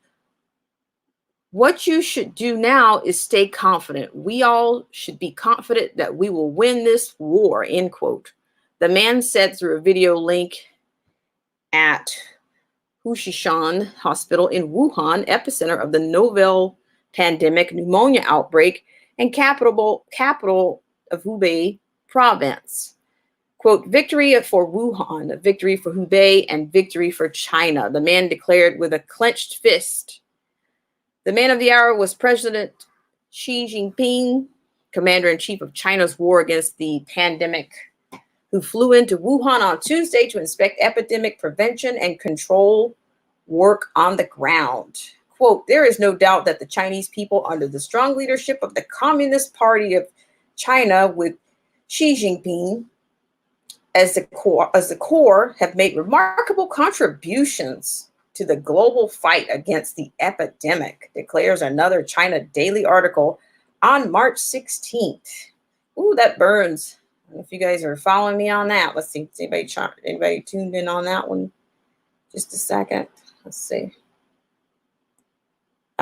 what you should do now is stay confident. We all should be confident that we will win this war, end quote. The man said through a video link at Hushishan Hospital in Wuhan, epicenter of the novel pandemic pneumonia outbreak and capital of Hubei province. Quote, victory for Wuhan, victory for Hubei, and victory for China, the man declared with a clenched fist. The man of the hour was President Xi Jinping, commander-in-chief of China's war against the pandemic, who flew into Wuhan on Tuesday to inspect epidemic prevention and control work on the ground. Quote, there is no doubt that the Chinese people, under the strong leadership of the Communist Party of China with Xi Jinping as the core, have made remarkable contributions to the global fight against the epidemic, declares another China Daily article on March 16th. Ooh, that burns. If you guys are following me on that, let's see. Anybody tuned in on that one? Just a second. Let's see.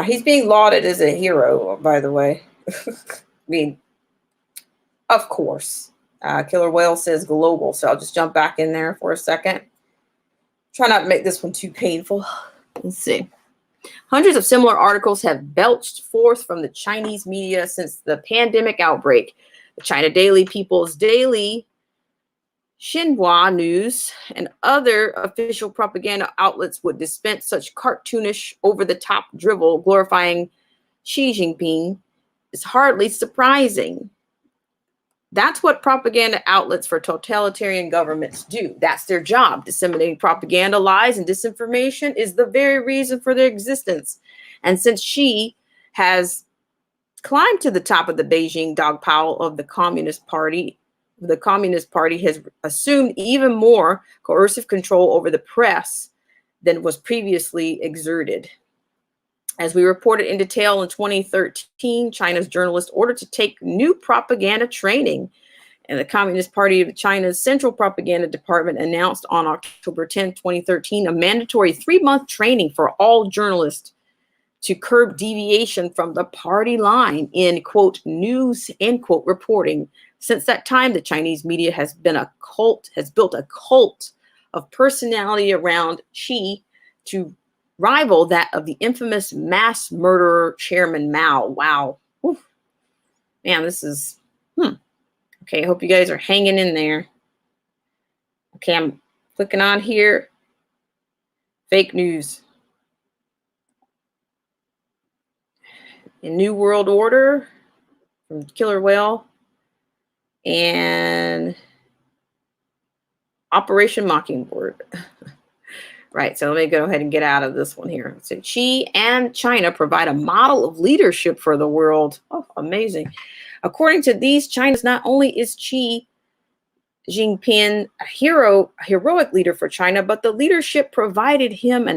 He's being lauded as a hero, by the way. I mean, of course. Killer Whale says global, so I'll just jump back in there for a second. Try not to make this one too painful. Let's see. Hundreds of similar articles have belched forth from the Chinese media since the pandemic outbreak. The China Daily, People's Daily, Xinhua News, and other official propaganda outlets would dispense such cartoonish, over-the-top drivel glorifying Xi Jinping is hardly surprising. That's what propaganda outlets for totalitarian governments do. That's their job. Disseminating propaganda, lies, and disinformation is the very reason for their existence. And since Xi has climbed to the top of the Beijing dog pile of the Communist Party has assumed even more coercive control over the press than was previously exerted. As we reported in detail in 2013, China's journalists ordered to take new propaganda training, and the Communist Party of China's Central Propaganda Department announced on October 10, 2013, a mandatory 3-month training for all journalists to curb deviation from the party line in, quote, news, end quote, reporting. Since that time, the Chinese media has built a cult of personality around Xi to rival that of the infamous mass murderer Chairman Mao. Wow. Whew. Man, this is, Okay, I hope you guys are hanging in there. Okay, I'm clicking on here. Fake news. In New World Order from Killer Whale and Operation Mockingbird. Right, so let me go ahead and get out of this one here. So Xi and China provide a model of leadership for the world. Oh, amazing. According to these, China's not only is Xi Jinping a heroic leader for China, but the leadership provided him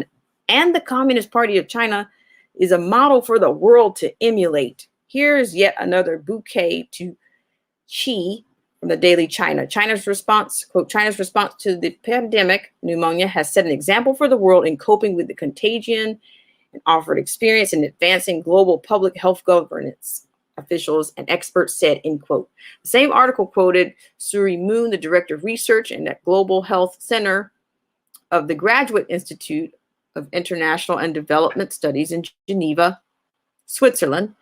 and the Communist Party of China is a model for the world to emulate. Here's yet another bouquet to Xi from the Daily China. China's response, quote, China's response to the pandemic pneumonia has set an example for the world in coping with the contagion and offered experience in advancing global public health governance, officials and experts said, end quote. The same article quoted Suri Moon, the director of research in the Global Health Center of the Graduate Institute of International and Development Studies in Geneva, Switzerland,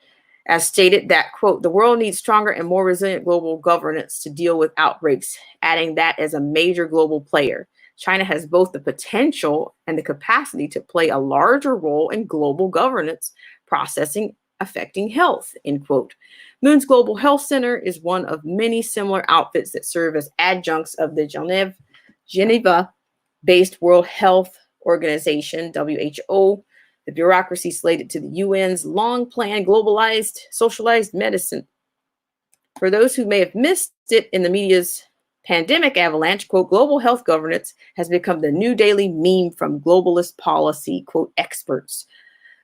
as stated that, quote, the world needs stronger and more resilient global governance to deal with outbreaks, adding that as a major global player, China has both the potential and the capacity to play a larger role in global governance processing affecting health, end quote. Moon's Global Health Center is one of many similar outfits that serve as adjuncts of the Geneva-based World Health Organization, WHO, the bureaucracy slated to the UN's long-planned globalized socialized medicine. For those who may have missed it in the media's pandemic avalanche, quote, global health governance has become the new daily meme from globalist policy, quote, experts,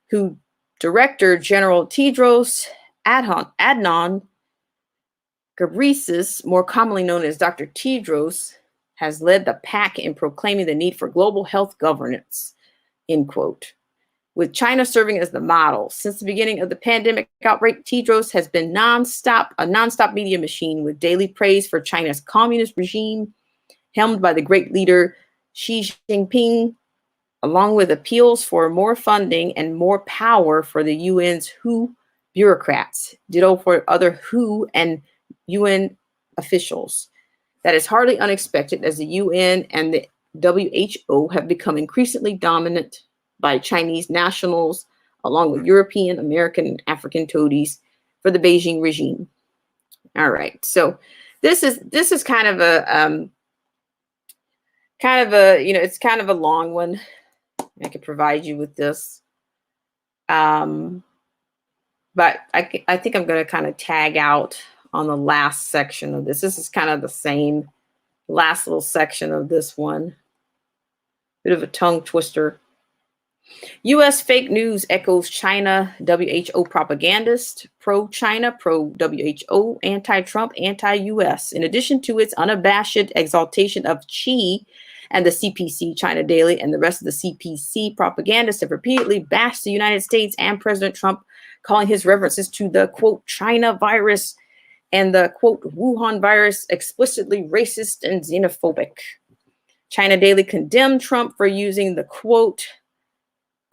who Director General Tedros Adhanom Ghebreyesus, more commonly known as Dr. Tedros, has led the pack in proclaiming the need for global health governance, end quote. With China serving as the model. Since the beginning of the pandemic outbreak, Tedros has been a nonstop media machine with daily praise for China's communist regime, helmed by the great leader Xi Jinping, along with appeals for more funding and more power for the UN's WHO bureaucrats, ditto for other WHO and UN officials. That is hardly unexpected as the UN and the WHO have become increasingly dominant by Chinese nationals, along with European, American, and African toadies for the Beijing regime. All right, so this is kind of a it's kind of a long one. I could provide you with this, but I think I'm going to kind of tag out on the last section of this. This is kind of the same last little section of this one. Bit of a tongue twister. U.S. fake news echoes China WHO propagandist, pro-China, pro-WHO, anti-Trump, anti-U.S. In addition to its unabashed exaltation of Xi and the CPC, China Daily, and the rest of the CPC propagandists have repeatedly bashed the United States and President Trump, calling his references to the, quote, China virus and the, quote, Wuhan virus explicitly racist and xenophobic. China Daily condemned Trump for using the, quote,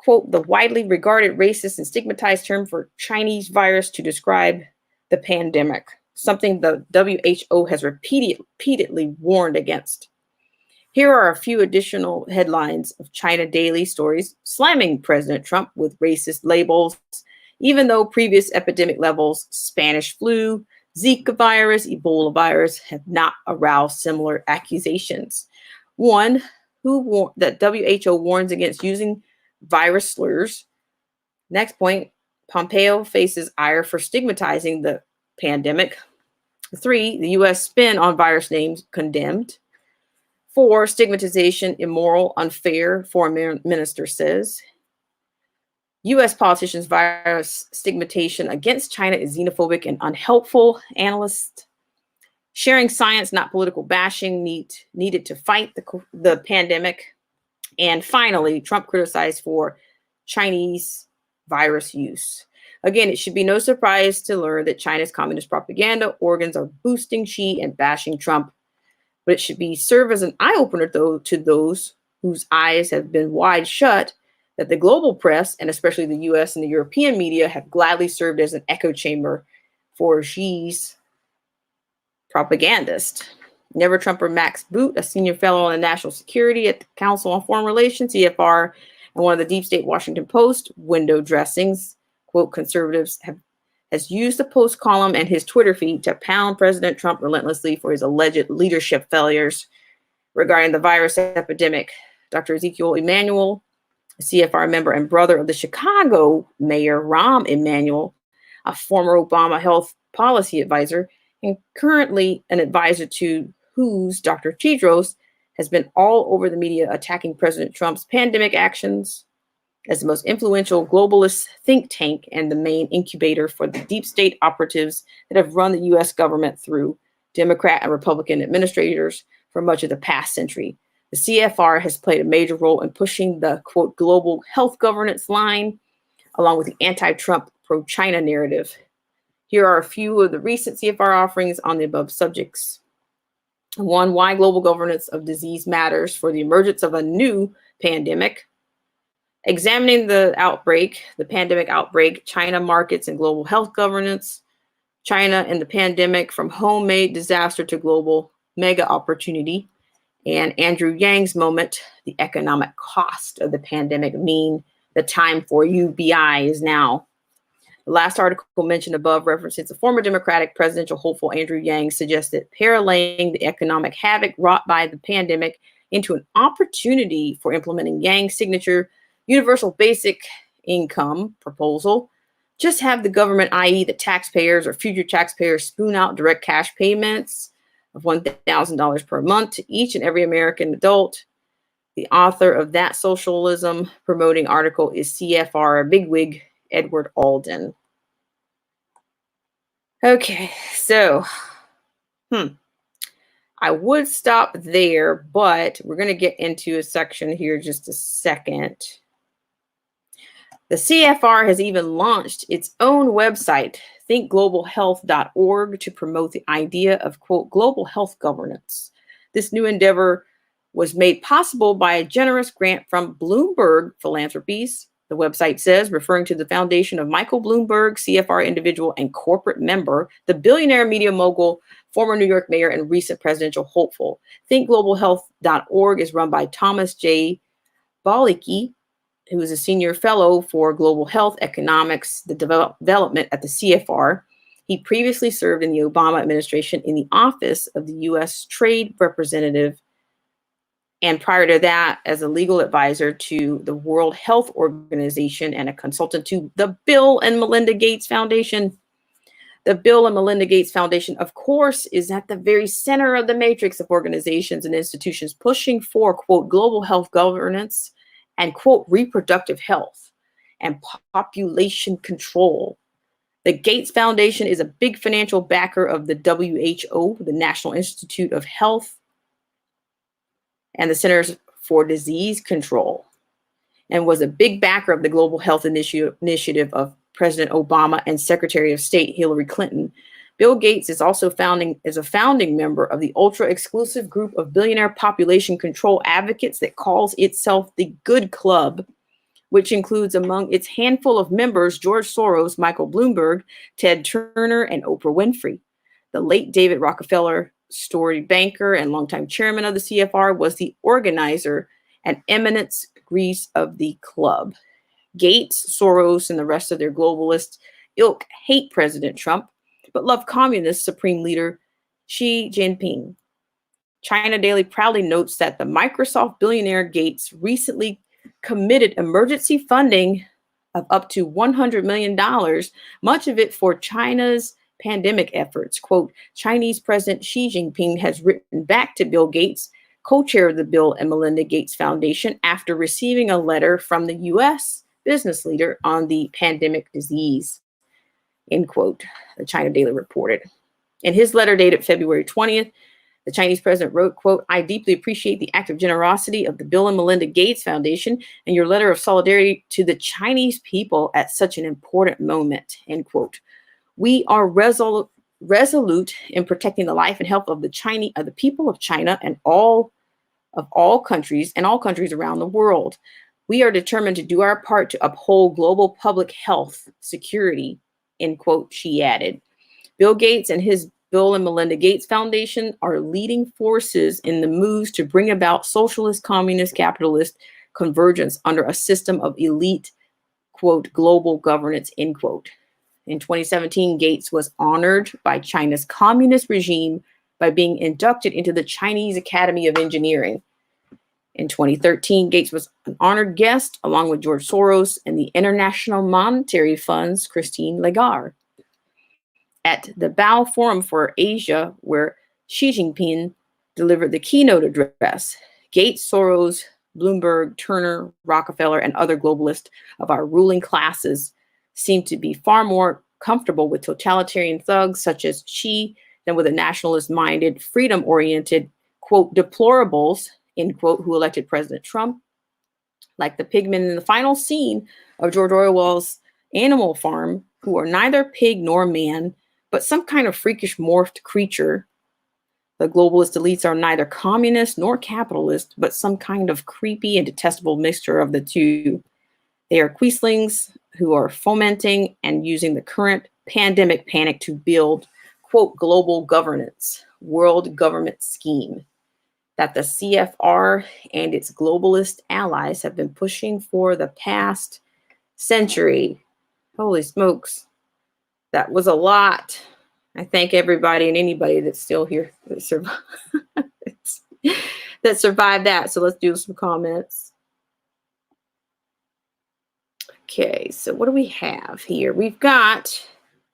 the widely regarded racist and stigmatized term for Chinese virus to describe the pandemic, something the WHO has repeatedly warned against. Here are a few additional headlines of China Daily stories slamming President Trump with racist labels, even though previous epidemic levels, Spanish flu, Zika virus, Ebola virus, have not aroused similar accusations. One, that WHO warns against using virus slurs. Next point, Pompeo faces ire for stigmatizing the pandemic. 3, the U.S. spin on virus names condemned. 4, stigmatization immoral, unfair, foreign minister says. U.S. politicians' virus stigmatization against China is xenophobic and unhelpful. Analyst. Sharing science, not political bashing, needed to fight the pandemic. And finally, Trump criticized for Chinese virus use. Again, it should be no surprise to learn that China's communist propaganda organs are boosting Xi and bashing Trump. But it should serve as an eye-opener, though, to those whose eyes have been wide shut, that the global press, and especially the U.S. and the European media, have gladly served as an echo chamber for Xi's propagandist. Never Trumper Max Boot, a senior fellow on national security at the Council on Foreign Relations, CFR, and one of the deep state Washington Post window dressings, quote, conservatives has used the Post column and his Twitter feed to pound President Trump relentlessly for his alleged leadership failures regarding the virus epidemic. Dr. Ezekiel Emanuel, a CFR member and brother of the Chicago mayor, Rahm Emanuel, a former Obama health policy advisor, and currently an advisor to WHO's Dr. Tedros, has been all over the media attacking President Trump's pandemic actions as the most influential globalist think tank and the main incubator for the deep state operatives that have run the U.S. government through Democrat and Republican administrators for much of the past century. The CFR has played a major role in pushing the, quote, global health governance line, along with the anti-Trump, pro-China narrative. Here are a few of the recent CFR offerings on the above subjects. 1, why global governance of disease matters for the emergence of a new pandemic. Examining the pandemic outbreak, China markets and global health governance, China and the pandemic from homemade disaster to global mega opportunity, and Andrew Yang's moment, the economic cost of the pandemic mean the time for UBI is now. The last article mentioned above references a former Democratic presidential hopeful Andrew Yang suggested paralleling the economic havoc wrought by the pandemic into an opportunity for implementing Yang's signature universal basic income proposal. Just have the government, i.e. the taxpayers or future taxpayers, spoon out direct cash payments of $1,000 per month to each and every American adult. The author of that socialism promoting article is CFR bigwig Edward Alden. Okay, so I would stop there, but we're going to get into a section here just a second. The CFR has even launched its own website, thinkglobalhealth.org, to promote the idea of, quote, global health governance. This new endeavor was made possible by a generous grant from Bloomberg Philanthropies, The website says, referring to the foundation of Michael Bloomberg, CFR individual and corporate member, the billionaire media mogul, former New York mayor, and recent presidential hopeful. ThinkGlobalHealth.org is run by Thomas J. Balicki, who is a senior fellow for global health economics, the development at the CFR. He previously served in the Obama administration in the office of the U.S. Trade Representative, and prior to that, as a legal advisor to the World Health Organization and a consultant to the Bill and Melinda Gates Foundation. The Bill and Melinda Gates Foundation, of course, is at the very center of the matrix of organizations and institutions pushing for, quote, global health governance and, quote, reproductive health and population control. The Gates Foundation is a big financial backer of the WHO, the National Institute of Health, and the Centers for Disease Control, and was a big backer of the Global Health Initiative of President Obama and Secretary of State Hillary Clinton. Bill Gates is also a founding member of the ultra-exclusive group of billionaire population control advocates that calls itself the Good Club, which includes among its handful of members George Soros, Michael Bloomberg, Ted Turner, and Oprah Winfrey. The late David Rockefeller, storied banker and longtime chairman of the CFR, was the organizer and eminence grise of the club. Gates, Soros, and the rest of their globalist ilk hate President Trump, but love communist Supreme Leader Xi Jinping. China Daily proudly notes that the Microsoft billionaire Gates recently committed emergency funding of up to $100 million, much of it for China's pandemic efforts. Quote, Chinese President Xi Jinping has written back to Bill Gates, co-chair of the Bill and Melinda Gates Foundation, after receiving a letter from the U.S. business leader on the pandemic disease, end quote, the China Daily reported. In his letter dated February 20th, the Chinese president wrote, quote, I deeply appreciate the act of generosity of the Bill and Melinda Gates Foundation and your letter of solidarity to the Chinese people at such an important moment, end quote. We are resolute in protecting the life and health of the people of China and all countries around the world. We are determined to do our part to uphold global public health security, end quote, she added. Bill Gates and his Bill and Melinda Gates Foundation are leading forces in the moves to bring about socialist, communist, capitalist convergence under a system of elite, quote, global governance, end quote. In 2017, Gates was honored by China's communist regime by being inducted into the Chinese Academy of Engineering. In 2013, Gates was an honored guest along with George Soros and the International Monetary Fund's Christine Lagarde at the Bao Forum for Asia, where Xi Jinping delivered the keynote address. Gates, Soros, Bloomberg, Turner, Rockefeller, and other globalists of our ruling classes seem to be far more comfortable with totalitarian thugs such as Xi than with a nationalist-minded, freedom-oriented, quote, deplorables, end quote, who elected President Trump, like the pigmen in the final scene of George Orwell's Animal Farm, who are neither pig nor man, but some kind of freakish morphed creature. The globalist elites are neither communist nor capitalist, but some kind of creepy and detestable mixture of the two. They are queaslings who are fomenting and using the current pandemic panic to build, quote, global governance, world government scheme that the CFR and its globalist allies have been pushing for the past century. Holy smokes. That was a lot. I thank everybody and anybody that's still here that survived that. So let's do some comments. Okay, so what do we have here? We've got,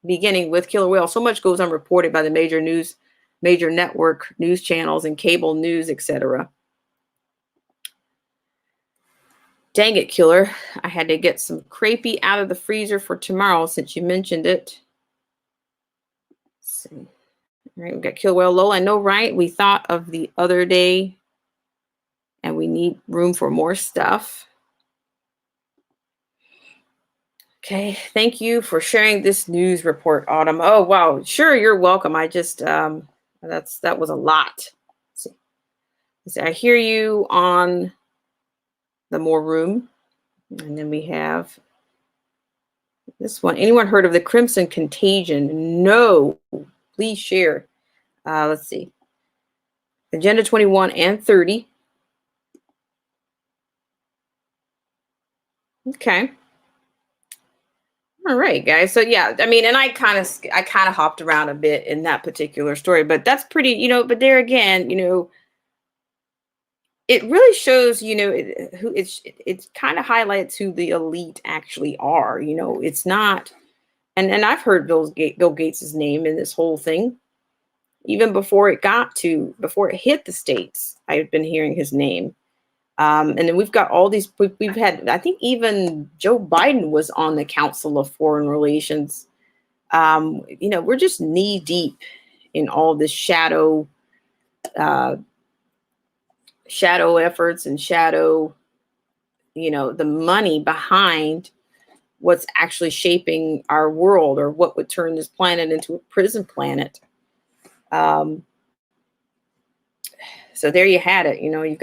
beginning with killer whale, so much goes unreported by the major network news channels and cable news, etc. Dang it, killer. I had to get some crepey out of the freezer for tomorrow since you mentioned it. Let's see. All right, we've got killer whale Lola. I know, right? We thought of the other day and we need room for more stuff. Okay, thank you for sharing this news report, Autumn. Oh, wow. Sure, you're welcome. I just, that was a lot. Let's see. I hear you on the more room. And then we have this one. Anyone heard of the Crimson Contagion? No. Please share. Let's see. Agenda 21 and 30. Okay. All right, guys. So yeah, I mean, and I kind of hopped around a bit in that particular story, but that's pretty, but there again, it really shows, who it kind of highlights who the elite actually are. It's not, and I've heard Bill Gates's name in this whole thing even before it hit the states. I've been hearing his name. And then we've got all these, we've had, I think even Joe Biden was on the Council of Foreign Relations. We're just knee deep in all this uh, shadow efforts and the money behind what's actually shaping our world, or what would turn this planet into a prison planet. Um, so there you had it. You've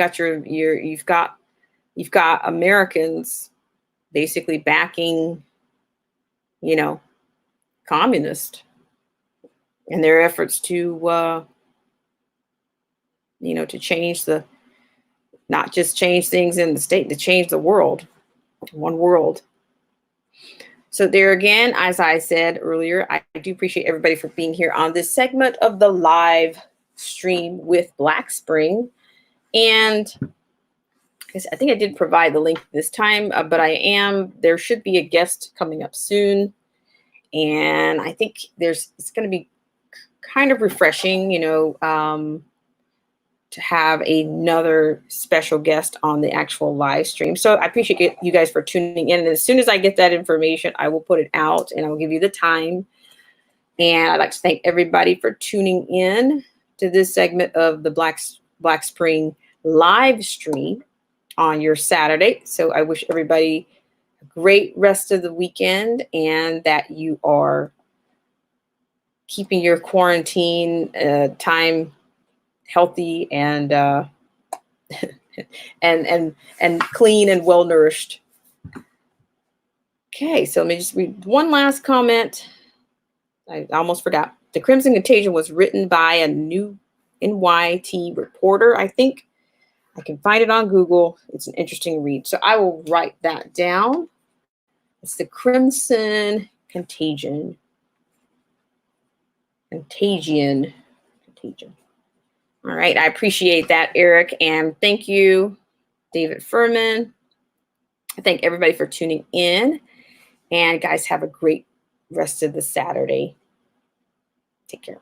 got you've got Americans basically backing, you know, communist in their efforts to change not just change things in the state, to change the world, one world. So there again, as I said earlier, I do appreciate everybody for being here on this segment of the live stream with Black Spring. And I think I did provide the link this time, but there should be a guest coming up soon. And I think it's going to be kind of refreshing, to have another special guest on the actual live stream. So I appreciate you guys for tuning in. And as soon as I get that information, I will put it out and I will give you the time. And I'd like to thank everybody for tuning in to this segment of the Black Spring live stream on your Saturday. So I wish everybody a great rest of the weekend, and that you are keeping your quarantine time healthy and and clean and well nourished. Okay, so let me just read one last comment. I almost forgot. The Crimson Contagion was written by a new NYT reporter. I think I can find it on Google. It's an interesting read. So I will write that down. It's the Crimson Contagion. Contagion. All right. I appreciate that, Eric. And thank you, David Furman. I thank everybody for tuning in. And guys, have a great rest of the Saturday. Take care.